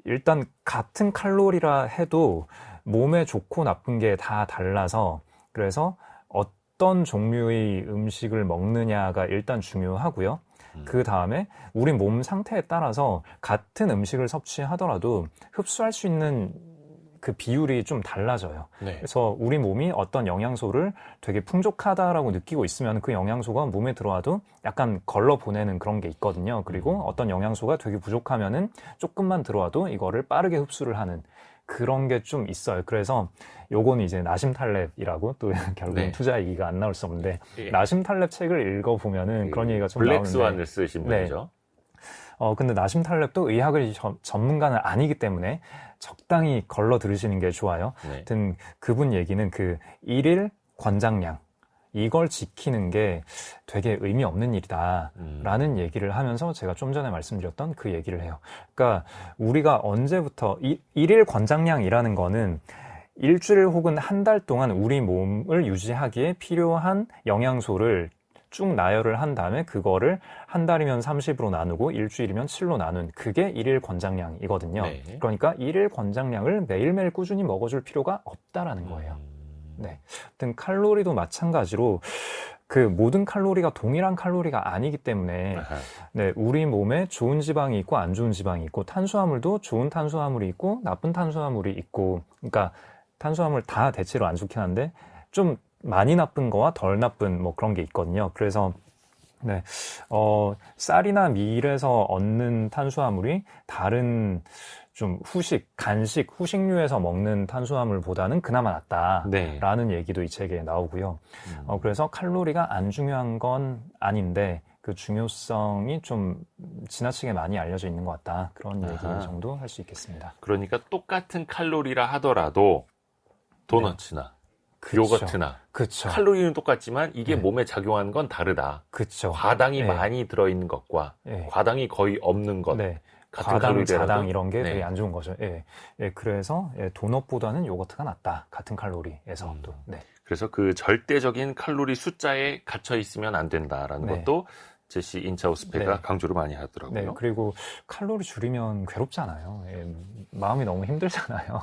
일단 같은 칼로리라 해도 몸에 좋고 나쁜 게 다 달라서 그래서 어떤 종류의 음식을 먹느냐가 일단 중요하고요. 그 다음에 우리 몸 상태에 따라서 같은 음식을 섭취하더라도 흡수할 수 있는 그 비율이 좀 달라져요. 네. 그래서 우리 몸이 어떤 영양소를 되게 풍족하다라고 느끼고 있으면 그 영양소가 몸에 들어와도 약간 걸러 보내는 그런 게 있거든요. 그리고 어떤 영양소가 되게 부족하면은 조금만 들어와도 이거를 빠르게 흡수를 하는 그런 게 좀 있어요. 그래서 요거는 이제 나심탈렙이라고 또 결국은 네. 투자 얘기가 안 나올 수 없는데 예. 나심탈렙 책을 읽어보면은 그런 얘기가 좀 나오는데 블랙스완을 쓰신 네. 분이죠. 근데 나심탈렙도 의학의 전문가는 아니기 때문에 적당히 걸러 들으시는 게 좋아요. 네. 하여튼 그분 얘기는 그 일일 권장량 이걸 지키는 게 되게 의미 없는 일이다 라는 얘기를 하면서 제가 좀 전에 말씀드렸던 그 얘기를 해요. 그러니까 우리가 언제부터 일일 권장량이라는 거는 일주일 혹은 한 달 동안 우리 몸을 유지하기에 필요한 영양소를 쭉 나열을 한 다음에 그거를 한 달이면 30으로 나누고 일주일이면 7로 나눈 그게 일일 권장량이거든요. 네. 그러니까 일일 권장량을 매일매일 꾸준히 먹어줄 필요가 없다라는 거예요. 네. 하여튼 칼로리도 마찬가지로 그 모든 칼로리가 동일한 칼로리가 아니기 때문에 아하. 네, 우리 몸에 좋은 지방이 있고 안 좋은 지방이 있고 탄수화물도 좋은 탄수화물이 있고 나쁜 탄수화물이 있고 그러니까 탄수화물 다 대체로 안 좋긴 한데 좀 많이 나쁜 거와 덜 나쁜 뭐 그런 게 있거든요. 그래서 네, 쌀이나 밀에서 얻는 탄수화물이 다른 좀 간식, 후식류에서 먹는 탄수화물보다는 그나마 낫다라는 네. 얘기도 이 책에 나오고요. 그래서 칼로리가 안 중요한 건 아닌데 그 중요성이 좀 지나치게 많이 알려져 있는 것 같다. 그런 얘기 아하. 정도 할 수 있겠습니다. 그러니까 똑같은 칼로리라 하더라도 도너츠나 요거트나 그쵸. 칼로리는 똑같지만 이게 네. 몸에 작용하는 건 다르다. 그쵸. 과당이 네. 많이 들어있는 것과 네. 과당이 거의 없는 것. 네. 같은 과당, 칼로리라도 자당 이런 게 네. 되게 안 좋은 거죠. 예. 예, 그래서 도넛보다는 요거트가 낫다. 같은 칼로리에서 또. 네. 그래서 그 절대적인 칼로리 숫자에 갇혀 있으면 안 된다라는 네. 것도 제시 인차우스페가 네. 강조를 많이 네. 하더라고요. 그리고 칼로리 줄이면 괴롭잖아요. 예, 마음이 너무 힘들잖아요.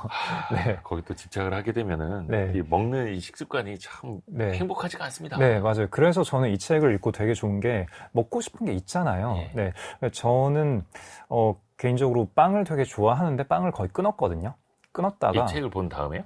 네. 거기 또 집착을 하게 되면은 네. 이 먹는 이 식습관이 참 네. 행복하지가 않습니다. 네, 맞아요. 그래서 저는 이 책을 읽고 되게 좋은 게 먹고 싶은 게 있잖아요. 네. 네. 저는 개인적으로 빵을 되게 좋아하는데 빵을 거의 끊었거든요. 끊었다가 이 책을 본 다음에요?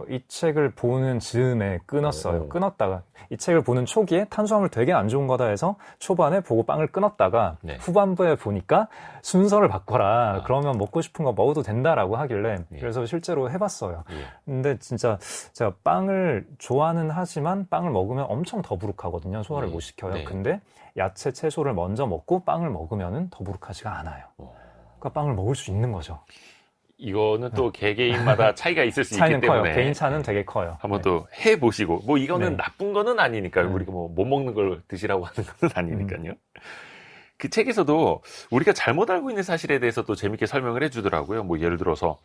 이 책을 보는 즈음에 끊었어요. 오. 끊었다가 이 책을 보는 초기에 탄수화물 되게 안 좋은 거다 해서 초반에 보고 빵을 끊었다가 네. 후반부에 보니까 순서를 바꿔라. 아. 그러면 먹고 싶은 거 먹어도 된다라고 하길래 예. 그래서 실제로 해봤어요. 예. 근데 진짜 제가 빵을 좋아는 하지만 빵을 먹으면 엄청 더부룩하거든요. 소화를 네. 못 시켜요. 네. 근데 야채, 채소를 먼저 먹고 빵을 먹으면은 더부룩하지가 않아요. 그러니까 빵을 먹을 수 있는 거죠. 이거는 또 개개인마다 차이가 있을 수 있기 차이는 커요. 때문에 개인 차는 되게 커요. 한번 네. 또 해보시고 뭐 이거는 네. 나쁜 거는 아니니까 네. 우리가 뭐 못 먹는 걸 드시라고 하는 거는 아니니까요. 그 책에서도 우리가 잘못 알고 있는 사실에 대해서 또 재밌게 설명을 해주더라고요. 뭐 예를 들어서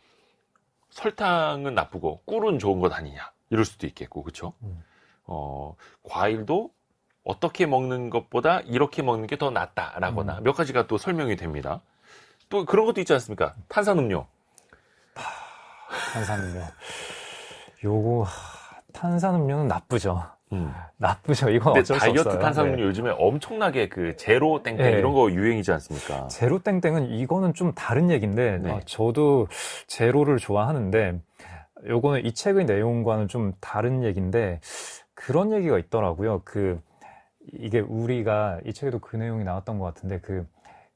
설탕은 나쁘고 꿀은 좋은 것 아니냐 이럴 수도 있겠고 그렇죠? 과일도 어떻게 먹는 것보다 이렇게 먹는 게 더 낫다라거나 몇 가지가 또 설명이 됩니다. 또 그런 것도 있지 않습니까? 탄산음료. 탄산음료. 요거 탄산음료는 나쁘죠. 나쁘죠. 이거 근데 어쩔 수 다이어트 없어요. 탄산음료 네. 요즘에 엄청나게 그 제로 땡땡 네. 이런 거 유행이지 않습니까? 제로 땡땡은 이거는 좀 다른 얘기인데 네. 저도 제로를 좋아하는데 요거는 이 책의 내용과는 좀 다른 얘기인데 그런 얘기가 있더라고요. 이게 우리가 이 책에도 그 내용이 나왔던 것 같은데 그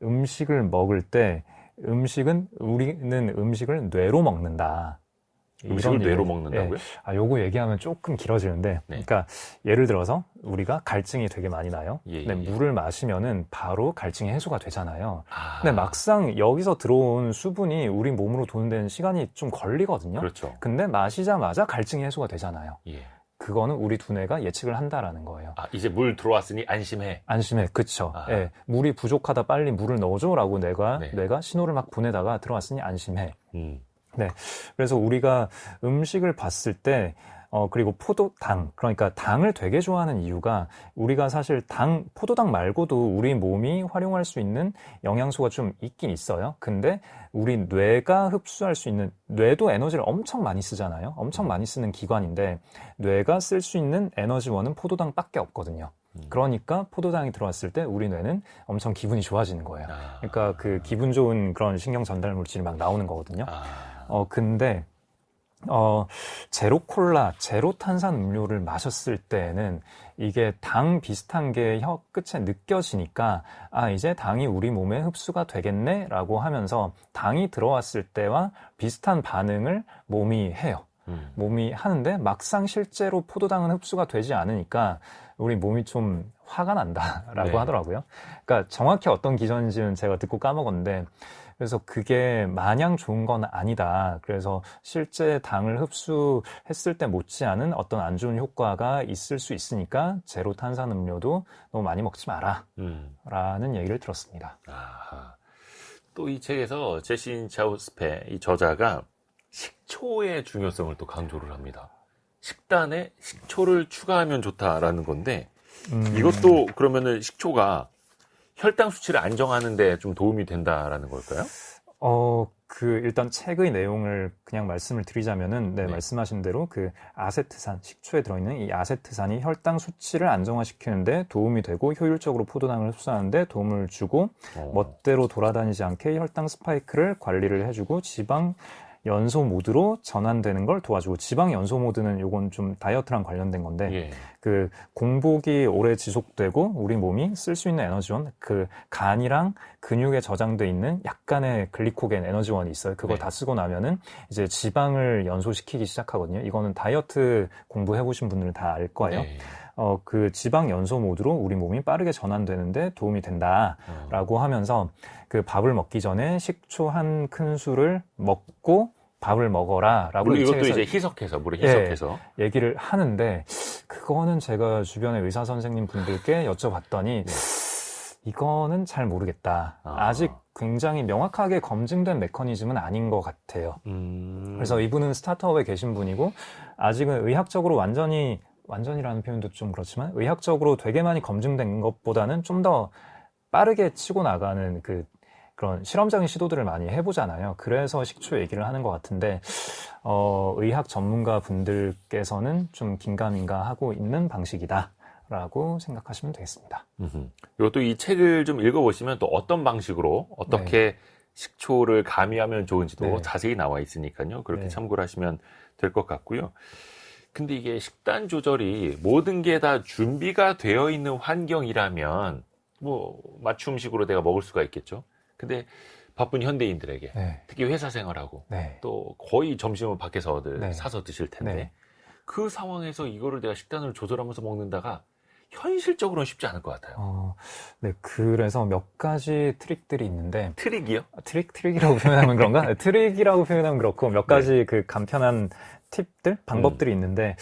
음식을 먹을 때 우리는 음식을 뇌로 먹는다. 음식을 이런 뇌로 얘기. 먹는다고요? 요거 얘기하면 조금 길어지는데, 네. 그러니까 예를 들어서 우리가 갈증이 되게 많이 나요. 예, 근데 예. 물을 마시면은 바로 갈증이 해소가 되잖아요. 아, 근데 막상 여기서 들어온 수분이 우리 몸으로 도는 시간이 좀 걸리거든요. 그렇죠. 근데 마시자마자 갈증이 해소가 되잖아요. 예. 그거는 우리 두뇌가 예측을 한다라는 거예요. 아, 이제 물 들어왔으니 안심해. 안심해. 그쵸. 아. 예, 물이 부족하다 빨리 물을 넣어줘라고 뇌가 네. 신호를 막 보내다가 들어왔으니 안심해. 음. 그래서 우리가 음식을 봤을 때, 그리고 포도당, 그러니까 당을 되게 좋아하는 이유가 우리가 사실 포도당 말고도 우리 몸이 활용할 수 있는 영양소가 좀 있긴 있어요. 근데 우리 뇌가 흡수할 수 있는, 뇌도 에너지를 엄청 많이 쓰잖아요. 엄청 많이 쓰는 기관인데, 뇌가 쓸 수 있는 에너지원은 포도당밖에 없거든요. 그러니까 포도당이 들어왔을 때 우리 뇌는 엄청 기분이 좋아지는 거예요. 그러니까 그 기분 좋은 그런 신경 전달 물질이 막 나오는 거거든요. 근데 제로 콜라, 제로 탄산 음료를 마셨을 때는 이게 당 비슷한 게 혀 끝에 느껴지니까 이제 당이 우리 몸에 흡수가 되겠네라고 하면서 당이 들어왔을 때와 비슷한 반응을 몸이 해요. 몸이 하는데 막상 실제로 포도당은 흡수가 되지 않으니까 우리 몸이 좀 화가 난다라고 네. 하더라고요. 그러니까 정확히 어떤 기전인지는 제가 듣고 까먹었는데 그래서 그게 마냥 좋은 건 아니다. 그래서 실제 당을 흡수했을 때 못지않은 어떤 안 좋은 효과가 있을 수 있으니까 제로 탄산음료도 너무 많이 먹지 마라. 라는 얘기를 들었습니다. 또 이 책에서 제신 자우스페 이 저자가 식초의 중요성을 또 강조를 합니다. 식단에 식초를 추가하면 좋다라는 건데 이것도 그러면은 식초가 혈당 수치를 안정하는 데 좀 도움이 된다라는 걸까요? 일단 책의 내용을 그냥 말씀을 드리자면은, 네. 말씀하신 대로 아세트산, 식초에 들어있는 이 아세트산이 혈당 수치를 안정화시키는데 도움이 되고 효율적으로 포도당을 흡수하는데 도움을 주고 멋대로 돌아다니지 않게 혈당 스파이크를 관리를 해주고 지방 연소 모드로 전환되는 걸 도와주고 지방 연소 모드는 요건 좀 다이어트랑 관련된 건데 예. 공복이 오래 지속되고 우리 몸이 쓸 수 있는 에너지원 간이랑 근육에 저장돼 있는 약간의 글리코겐 에너지원이 있어요. 그거 네. 다 쓰고 나면은 이제 지방을 연소시키기 시작하거든요. 이거는 다이어트 공부해 보신 분들은 다 알 거예요. 네. 그 지방 연소 모드로 우리 몸이 빠르게 전환되는데 도움이 된다라고 하면서 밥을 먹기 전에 식초 한 큰술을 먹고 밥을 먹어라라고 물론 이 이것도 책에서 이제 희석해서 물에 희석해서 얘기를 하는데 그거는 제가 주변의 의사 선생님 분들께 여쭤봤더니 이거는 잘 모르겠다. 아직 굉장히 명확하게 검증된 메커니즘은 아닌 것 같아요. 그래서 이분은 스타트업에 계신 분이고 아직은 의학적으로 완전이라는 표현도 좀 그렇지만 의학적으로 되게 많이 검증된 것보다는 좀 더 빠르게 치고 나가는 그런 실험적인 시도들을 많이 해보잖아요. 그래서 식초 얘기를 하는 것 같은데 의학 전문가 분들께서는 좀 긴가민가 하고 있는 방식이다라고 생각하시면 되겠습니다. 이것도 이 책을 좀 읽어보시면 또 어떤 방식으로 어떻게 식초를 가미하면 좋은지도 자세히 나와 있으니까요. 그렇게 네. 참고를 하시면 될 것 같고요. 근데 이게 식단 조절이 모든 게 다 준비가 되어 있는 환경이라면 뭐 맞춤식으로 내가 먹을 수가 있겠죠. 근데 바쁜 현대인들에게 특히 회사 생활하고 또 거의 점심은 밖에서들 사서 드실 텐데 그 상황에서 이거를 내가 식단을 조절하면서 먹는다가 현실적으로는 쉽지 않을 것 같아요. 네, 그래서 몇 가지 트릭들이 있는데. 트릭이요? 트릭이라고 표현하면 그런가? 네, 트릭이라고 표현하면 그렇고, 몇 가지 그 간편한 팁들, 방법들이 있는데,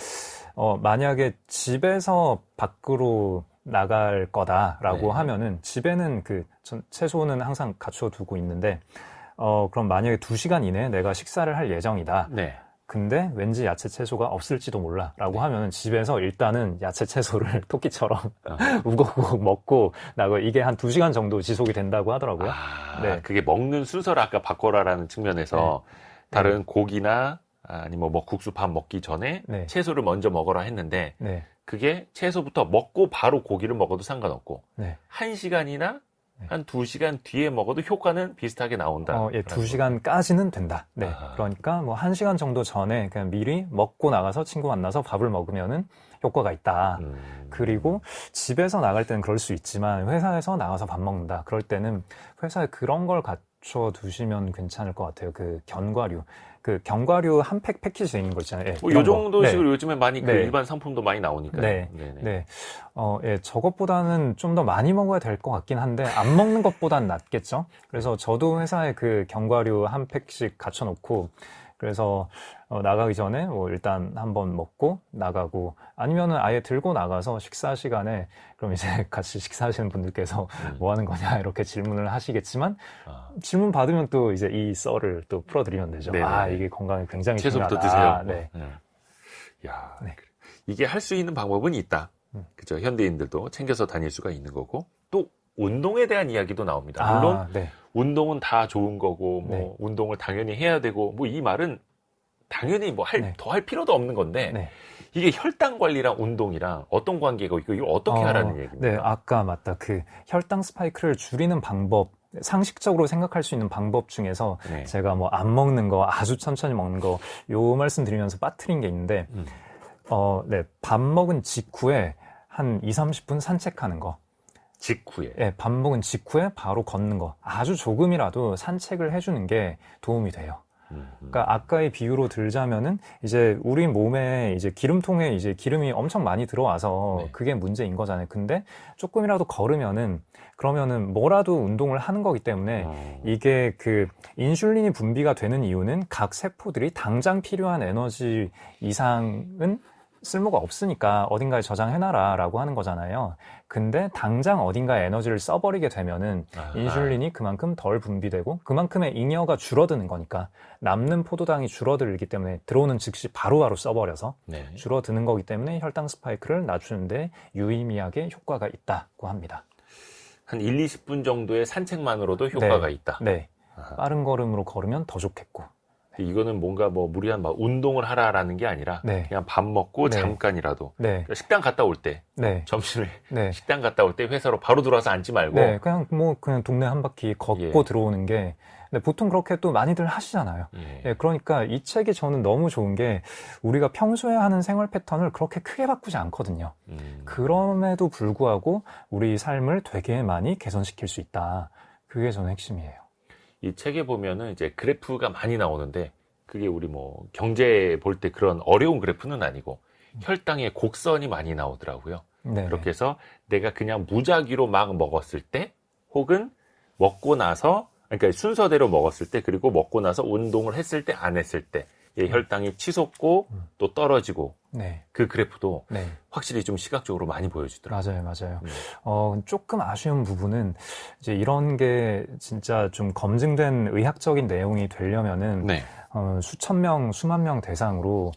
만약에 집에서 밖으로 나갈 거다라고 하면은, 집에는 채소는 항상 갖춰 두고 있는데, 그럼 만약에 2시간 이내에 내가 식사를 할 예정이다. 네. 근데 왠지 야채 채소가 없을지도 몰라 라고 하면은 집에서 일단은 야채 채소를 토끼처럼 우걱우걱 먹고 나고 이게 한 2시간 정도 지속이 된다고 하더라고요. 네. 그게 먹는 순서를 아까 바꿔라라는 측면에서 다른 고기나 아니면 뭐 국수 밥 먹기 전에 채소를 먼저 먹어라 했는데 그게 채소부터 먹고 바로 고기를 먹어도 상관없고 1시간이나 한 2시간 뒤에 먹어도 효과는 비슷하게 나온다. 2시간까지는 된다. 네. 그러니까 뭐 1시간 정도 전에 그냥 미리 먹고 나가서 친구 만나서 밥을 먹으면은 효과가 있다. 그리고 집에서 나갈 때는 그럴 수 있지만 회사에서 나가서 밥 먹는다. 그럴 때는 회사에 그런 걸 갖춰 두시면 괜찮을 것 같아요. 그 견과류 한 팩 패키지 돼 있는 거 있잖아요. 요 정도 식으로 요즘에 많이 그 일반 상품도 많이 나오니까요. 네. 저것보다는 좀 더 많이 먹어야 될 것 같긴 한데, 안 먹는 것보단 낫겠죠? 그래서 저도 회사에 그 견과류 한 팩씩 갖춰놓고, 그래서 나가기 전에 뭐 일단 한번 먹고 나가고, 아니면은 아예 들고 나가서 식사 시간에 그럼 이제 같이 식사하시는 분들께서 뭐 하는 거냐 이렇게 질문을 하시겠지만 질문 받으면 또 이제 이 썰을 또 풀어드리면 되죠. 이게 건강에 굉장히 채소부터 중요하다. 드세요. 야, 이게 할 수 있는 방법은 있다. 그죠? 현대인들도 챙겨서 다닐 수가 있는 거고 또 운동에 대한 이야기도 나옵니다. 물론 운동은 다 좋은 거고 뭐 운동을 당연히 해야 되고 뭐 이 말은 당연히 뭐 더 할 필요도 없는 건데 이게 혈당 관리랑 운동이랑 어떤 관계가 있고 이걸 어떻게 하라는 얘기입니까? 네, 아까 맞다. 그 혈당 스파이크를 줄이는 방법, 상식적으로 생각할 수 있는 방법 중에서 제가 뭐 안 먹는 거, 아주 천천히 먹는 거, 요 말씀 드리면서 빠뜨린 게 있는데, 밥 먹은 직후에 한 2-30분 산책하는 거. 직후에? 네, 밥 먹은 직후에 바로 걷는 거. 아주 조금이라도 산책을 해주는 게 도움이 돼요. 그러니까 아까의 비유로 들자면은 이제 우리 몸에 이제 기름통에 이제 기름이 엄청 많이 들어와서 그게 문제인 거잖아요. 근데 조금이라도 걸으면은 그러면은 뭐라도 운동을 하는 거기 때문에 이게 그 인슐린이 분비가 되는 이유는 각 세포들이 당장 필요한 에너지 이상은 쓸모가 없으니까 어딘가에 저장해놔라 라고 하는 거잖아요. 근데 당장 어딘가에 에너지를 써버리게 되면은 인슐린이 그만큼 덜 분비되고 그만큼의 잉여가 줄어드는 거니까 남는 포도당이 줄어들기 때문에 들어오는 즉시 바로바로 써버려서 줄어드는 거기 때문에 혈당 스파이크를 낮추는데 유의미하게 효과가 있다고 합니다. 한 1-20분 정도의 산책만으로도 효과가 있다. 네. 빠른 걸음으로 걸으면 더 좋겠고. 이거는 뭔가 뭐 무리한 막 운동을 하라라는 게 아니라 그냥 밥 먹고 잠깐이라도 식당 갔다 올 때 점심을 식당 갔다 올 때 회사로 바로 들어와서 앉지 말고 그냥 동네 한 바퀴 걷고 들어오는 게 보통 그렇게 또 많이들 하시잖아요. 그러니까 이 책이 저는 너무 좋은 게 우리가 평소에 하는 생활 패턴을 그렇게 크게 바꾸지 않거든요. 그럼에도 불구하고 우리 삶을 되게 많이 개선시킬 수 있다. 그게 저는 핵심이에요. 이 책에 보면은 이제 그래프가 많이 나오는데 그게 우리 뭐 경제 볼 때 그런 어려운 그래프는 아니고 혈당의 곡선이 많이 나오더라고요. 그렇게 해서 내가 그냥 무작위로 막 먹었을 때 혹은 먹고 나서 그러니까 순서대로 먹었을 때 그리고 먹고 나서 운동을 했을 때 안 했을 때 혈당이 치솟고 또 떨어지고 그 그래프도 확실히 좀 시각적으로 많이 보여주더라고요. 맞아요. 조금 아쉬운 부분은 이제 이런 게 진짜 좀 검증된 의학적인 내용이 되려면은 수천 명, 수만 명 대상으로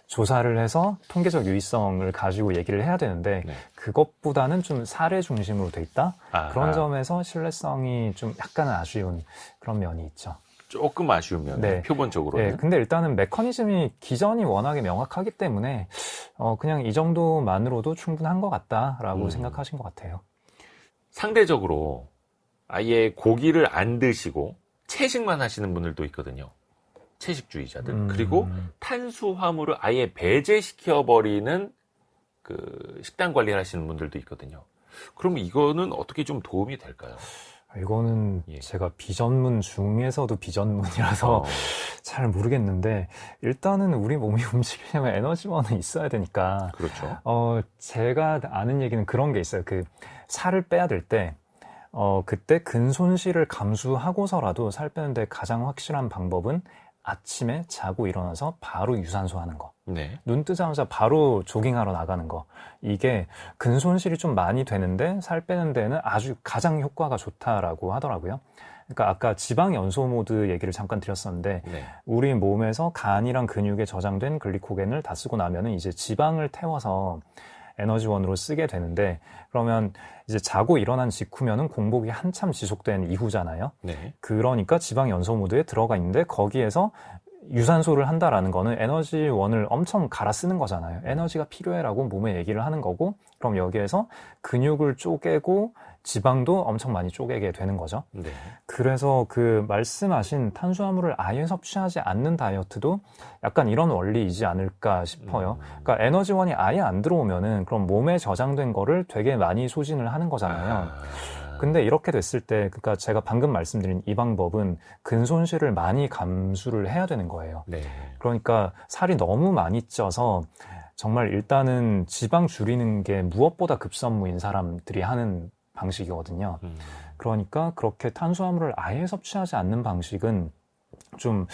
조사를 해서 통계적 유의성을 가지고 얘기를 해야 되는데 그것보다는 좀 사례 중심으로 돼 있다. 그런 점에서 신뢰성이 좀 약간은 아쉬운 그런 면이 있죠. 조금 아쉬운 면, 표본적으로는. 근데 일단은 메커니즘이 기전이 워낙에 명확하기 때문에 그냥 이 정도만으로도 충분한 것 같다라고 생각하신 것 같아요. 상대적으로 아예 고기를 안 드시고 채식만 하시는 분들도 있거든요. 채식주의자들. 그리고 탄수화물을 아예 배제시켜버리는 그 식단 관리를 하시는 분들도 있거든요. 그럼 이거는 어떻게 좀 도움이 될까요? 이거는 예. 제가 비전문 중에서도 비전문이라서 어. 잘 모르겠는데 일단은 우리 몸이 움직이려면 에너지원은 있어야 되니까 그렇죠. 제가 아는 얘기는 그런 게 있어요. 그 살을 빼야 될 때 그때 근손실을 감수하고서라도 살 빼는데 가장 확실한 방법은 아침에 자고 일어나서 바로 유산소 하는 거. 네. 눈 뜨자마자 바로 조깅하러 나가는 거. 이게 근손실이 좀 많이 되는데 살 빼는 데는 아주 가장 효과가 좋다라고 하더라고요. 그러니까 아까 지방 연소 모드 얘기를 잠깐 드렸었는데 네. 우리 몸에서 간이랑 근육에 저장된 글리코겐을 다 쓰고 나면은 이제 지방을 태워서 에너지원으로 쓰게 되는데 그러면 이제 자고 일어난 직후면은 공복이 한참 지속된 이후잖아요. 네. 그러니까 지방 연소 모드에 들어가 있는데 거기에서 유산소를 한다라는 거는 에너지원을 엄청 갈아 쓰는 거잖아요. 에너지가 필요해라고 몸에 얘기를 하는 거고 그럼 여기에서 근육을 쪼개고 지방도 엄청 많이 쪼개게 되는 거죠. 네. 그래서 그 말씀하신 탄수화물을 아예 섭취하지 않는 다이어트도 약간 이런 원리이지 않을까 싶어요. 그러니까 에너지원이 아예 안 들어오면은 그럼 몸에 저장된 거를 되게 많이 소진을 하는 거잖아요. 근데 이렇게 됐을 때, 그러니까 제가 방금 말씀드린 이 방법은 근손실을 많이 감수를 해야 되는 거예요. 네. 그러니까 살이 너무 많이 쪄서 정말 일단은 지방 줄이는 게 무엇보다 급선무인 사람들이 하는 방식이거든요. 그러니까 그렇게 탄수화물을 아예 섭취하지 않는 방식은 좀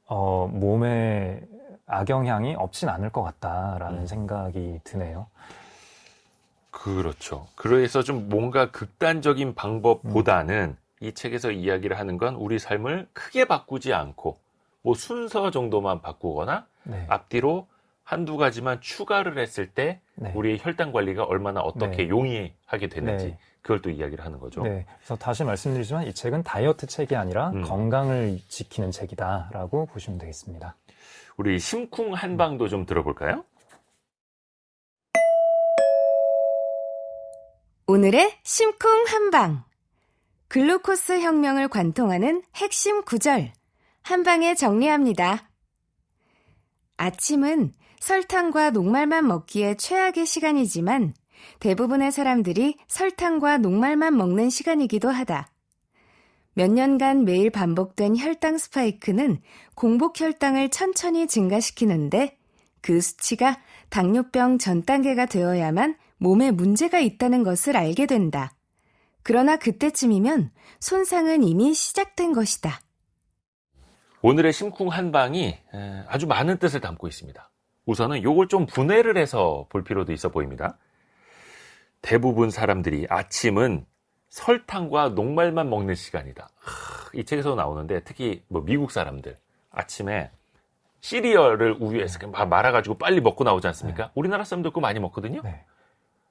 몸에 악영향이 없진 않을 것 같다라는 생각이 드네요. 그렇죠. 그래서 좀 뭔가 극단적인 방법보다는 이 책에서 이야기를 하는 건 우리 삶을 크게 바꾸지 않고 뭐 순서 정도만 바꾸거나 네. 앞뒤로 한두 가지만 추가를 했을 때 네. 우리의 혈당 관리가 얼마나 어떻게 네. 용이하게 되는지 네. 그걸 또 이야기를 하는 거죠. 네. 그래서 다시 말씀드리지만 이 책은 다이어트 책이 아니라 건강을 지키는 책이다라고 보시면 되겠습니다. 우리 심쿵 한방도 좀 들어볼까요? 오늘의 심쿵 한방. 글루코스 혁명을 관통하는 핵심 구절. 한방에 정리합니다. 아침은 설탕과 녹말만 먹기에 최악의 시간이지만 대부분의 사람들이 설탕과 녹말만 먹는 시간이기도 하다. 몇 년간 매일 반복된 혈당 스파이크는 공복 혈당을 천천히 증가시키는데 그 수치가 당뇨병 전 단계가 되어야만 몸에 문제가 있다는 것을 알게 된다. 그러나 그때쯤이면 손상은 이미 시작된 것이다. 오늘의 심쿵 한방이 아주 많은 뜻을 담고 있습니다. 우선은 요걸 좀 분해를 해서 볼 필요도 있어 보입니다. 대부분 사람들이 아침은 설탕과 녹말만 먹는 시간이다. 이 책에서 나오는데 특히 뭐 미국 사람들 아침에 시리얼을 우유에서 말아가지고 빨리 먹고 나오지 않습니까? 네. 우리나라 사람들 그거 많이 먹거든요. 네.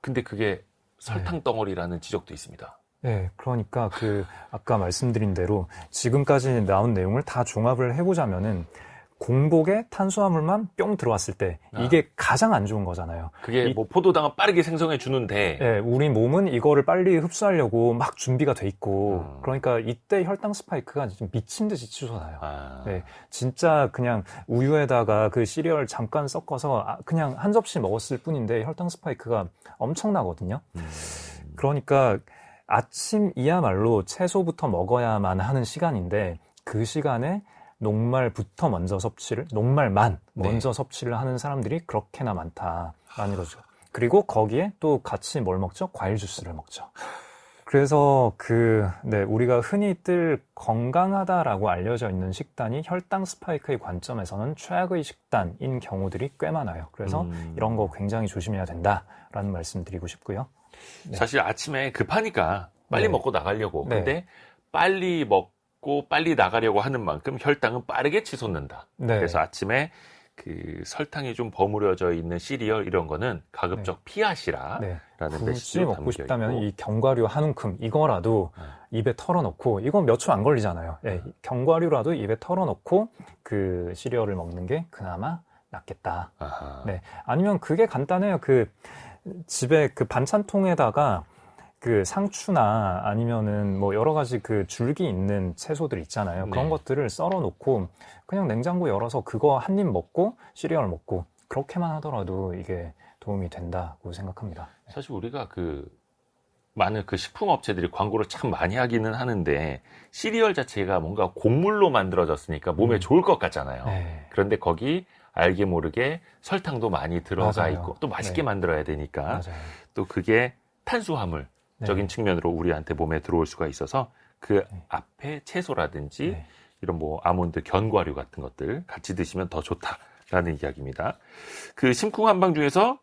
근데 그게 설탕 덩어리라는 지적도 있습니다. 네, 그러니까 아까 말씀드린 대로 지금까지 나온 내용을 다 종합을 해보자면은 공복에 탄수화물만 뿅 들어왔을 때 이게 가장 안 좋은 거잖아요. 그게 뭐 포도당은 빠르게 생성해 주는데 네, 우리 몸은 이거를 빨리 흡수하려고 막 준비가 돼 있고 그러니까 이때 혈당 스파이크가 미친 듯이 치솟아요. 네, 진짜 그냥 우유에다가 그 시리얼 잠깐 섞어서 그냥 한 접시 먹었을 뿐인데 혈당 스파이크가 엄청나거든요. 그러니까 아침이야말로 채소부터 먹어야만 하는 시간인데 그 시간에 녹말부터 녹말만 먼저 섭취를 하는 사람들이 그렇게나 많다라는 거죠. 그리고 거기에 또 같이 뭘 먹죠? 과일 주스를 먹죠. 그래서 우리가 흔히 뜰 건강하다라고 알려져 있는 식단이 혈당 스파이크의 관점에서는 최악의 식단인 경우들이 꽤 많아요. 그래서 이런 거 굉장히 조심해야 된다라는 말씀 드리고 싶고요. 네. 사실 아침에 급하니까 빨리 네. 먹고 나가려고. 네. 근데 빨리 먹고 빨리 나가려고 하는 만큼 혈당은 빠르게 치솟는다. 네. 그래서 아침에 그 설탕이 좀 버무려져 있는 시리얼 이런 거는 가급적 피하시라라는 굳이 메시지로 먹고 담겨 싶다면 있고. 이 견과류 한 움큼 이거라도 입에 털어놓고 이건 몇 초 안 걸리잖아요. 견과류라도 입에 털어놓고 그 시리얼을 먹는 게 그나마 낫겠다. 아하. 네. 아니면 그게 간단해요. 집에 반찬통에다가 상추나 아니면은 뭐 여러 가지 줄기 있는 채소들 있잖아요. 그런 네. 것들을 썰어 놓고 그냥 냉장고 열어서 그거 한 입 먹고 시리얼 먹고 그렇게만 하더라도 이게 도움이 된다고 생각합니다. 사실 우리가 많은 그 식품 업체들이 광고를 참 많이 하기는 하는데 시리얼 자체가 뭔가 곡물로 만들어졌으니까 몸에 좋을 것 같잖아요. 네. 그런데 거기 알게 모르게 설탕도 많이 들어가 맞아요. 있고 또 맛있게 네. 만들어야 되니까 맞아요. 또 그게 탄수화물적인 네. 측면으로 우리한테 몸에 들어올 수가 있어서 그 네. 앞에 채소라든지 네. 이런 뭐 아몬드, 견과류 같은 것들 같이 드시면 더 좋다라는 이야기입니다. 그 심쿵 한방 중에서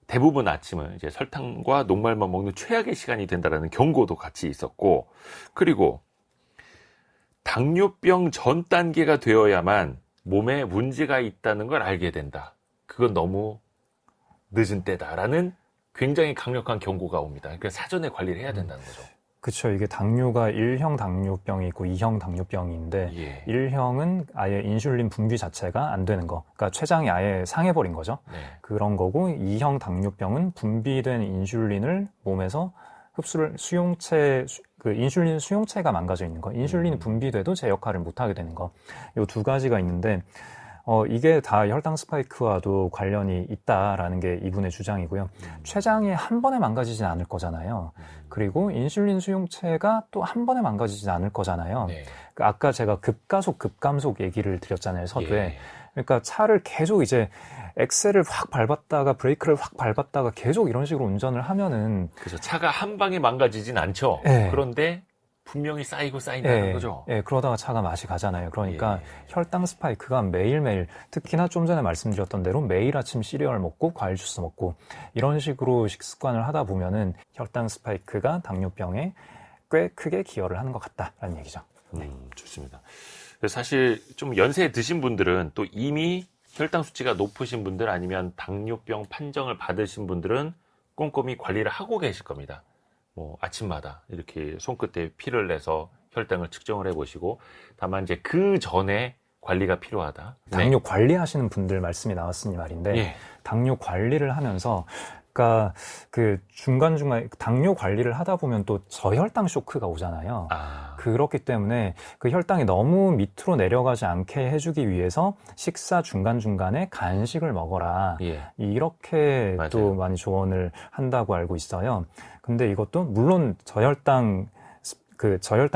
대부분 아침은 이제 설탕과 녹말만 먹는 최악의 시간이 된다라는 경고도 같이 있었고, 그리고 당뇨병 전 단계가 되어야만 몸에 문제가 있다는 걸 알게 된다. 그건 너무 늦은 때다라는 굉장히 강력한 경고가 옵니다. 그러니까 사전에 관리를 해야 된다는 거죠. 그렇죠. 이게 당뇨가 1형 당뇨병이 있고 2형 당뇨병인데 예. 1형은 아예 인슐린 분비 자체가 안 되는 거. 그러니까 췌장이 아예 상해버린 거죠. 네. 그런 거고 2형 당뇨병은 분비된 인슐린을 몸에서 흡수를 그 인슐린 수용체가 망가져 있는 거. 인슐린이 분비돼도 제 역할을 못 하게 되는 거. 요 두 가지가 있는데 이게 다 혈당 스파이크와도 관련이 있다라는 게 이분의 주장이고요. 췌장이 한 번에 망가지진 않을 거잖아요. 그리고 인슐린 수용체가 또 한 번에 망가지진 않을 거잖아요. 네. 아까 제가 급가속, 급감속 얘기를 드렸잖아요, 서두에. 예. 그러니까 차를 계속 이제 엑셀을 확 밟았다가 브레이크를 확 밟았다가 계속 이런 식으로 운전을 하면은 그래서 차가 한 방에 망가지진 않죠. 네. 그런데 분명히 쌓인다는 거죠. 예, 그러다가 차가 맛이 가잖아요. 그러니까 예. 혈당 스파이크가 매일매일, 특히나 좀 전에 말씀드렸던 대로 매일 아침 시리얼 먹고 과일 주스 먹고 이런 식으로 식습관을 하다 보면은 혈당 스파이크가 당뇨병에 꽤 크게 기여를 하는 것 같다라는 얘기죠. 좋습니다. 그래서 사실 좀 연세 드신 분들은 또 이미 혈당 수치가 높으신 분들 아니면 당뇨병 판정을 받으신 분들은 꼼꼼히 관리를 하고 계실 겁니다. 뭐 아침마다 이렇게 손끝에 피를 내서 혈당을 측정을 해보시고, 다만 이제 그 전에 관리가 필요하다. 당뇨 관리하시는 분들 말씀이 나왔으니 말인데 예. 당뇨 관리를 하면서 그러니까 그 중간중간 당뇨 관리를 하다 보면 또 저혈당 쇼크가 오잖아요. 그렇기 때문에 그 혈당이 너무 밑으로 내려가지 않게 해주기 위해서 식사 중간중간에 간식을 먹어라. 예. 이렇게 맞아요. 또 많이 조언을 한다고 알고 있어요. 근데 이것도 물론 저혈당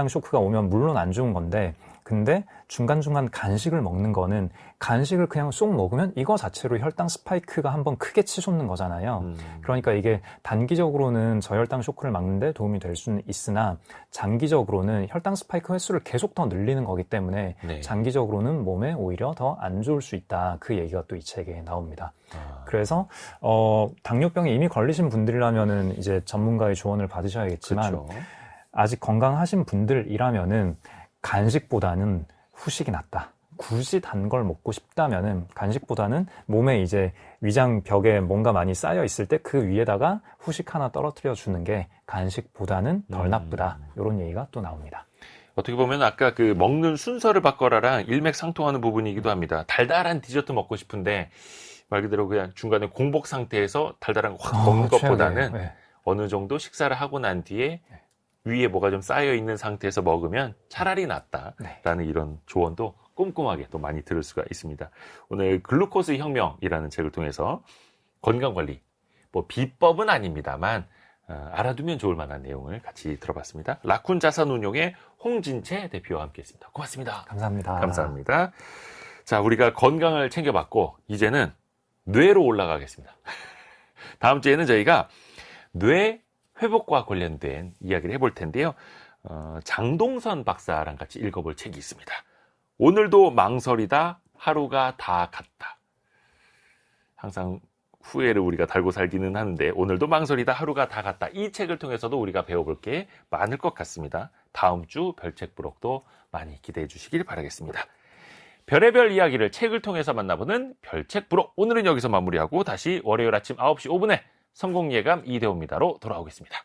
쇼크가 오면 물론 안 좋은 건데, 근데 중간중간 간식을 먹는 거는 간식을 그냥 쏙 먹으면 이거 자체로 혈당 스파이크가 한번 크게 치솟는 거잖아요. 그러니까 이게 단기적으로는 저혈당 쇼크를 막는데 도움이 될 수는 있으나 장기적으로는 혈당 스파이크 횟수를 계속 더 늘리는 거기 때문에 네. 장기적으로는 몸에 오히려 더 안 좋을 수 있다. 그 얘기가 또 이 책에 나옵니다. 그래서 당뇨병에 이미 걸리신 분들이라면은 이제 전문가의 조언을 받으셔야겠지만 그렇죠. 아직 건강하신 분들이라면은 간식보다는 후식이 낫다. 굳이 단 걸 먹고 싶다면은 간식보다는 몸에 이제 위장 벽에 뭔가 많이 쌓여 있을 때 그 위에다가 후식 하나 떨어뜨려 주는 게 간식보다는 덜 나쁘다. 이런 얘기가 또 나옵니다. 어떻게 보면 아까 그 먹는 순서를 바꿔라랑 일맥상통하는 부분이기도 합니다. 달달한 디저트 먹고 싶은데 말 그대로 그냥 중간에 공복 상태에서 달달한 거 확 먹는 것보다는 네. 어느 정도 식사를 하고 난 뒤에 위에 뭐가 좀 쌓여 있는 상태에서 먹으면 차라리 낫다라는 이런 조언도 꼼꼼하게 또 많이 들을 수가 있습니다. 오늘 글루코스 혁명이라는 책을 통해서 건강관리, 뭐 비법은 아닙니다만 알아두면 좋을 만한 내용을 같이 들어봤습니다. 라쿤 자산운용의 홍진채 대표와 함께했습니다. 고맙습니다. 감사합니다. 감사합니다. 자, 우리가 건강을 챙겨봤고 이제는 뇌로 올라가겠습니다. 다음 주에는 저희가 뇌 회복과 관련된 이야기를 해볼 텐데요. 장동선 박사랑 같이 읽어볼 책이 있습니다. 오늘도 망설이다 하루가 다 갔다. 항상 후회를 우리가 달고 살기는 하는데 오늘도 망설이다 하루가 다 갔다. 이 책을 통해서도 우리가 배워볼 게 많을 것 같습니다. 다음 주 별책 부록도 많이 기대해 주시길 바라겠습니다. 별의별 이야기를 책을 통해서 만나보는 별책 부록. 오늘은 여기서 마무리하고 다시 월요일 아침 9시 5분에 성공예감 이대호입니다로 돌아오겠습니다.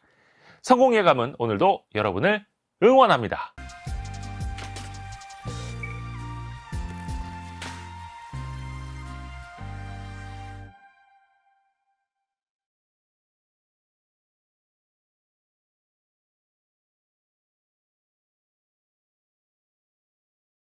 성공예감은 오늘도 여러분을 응원합니다.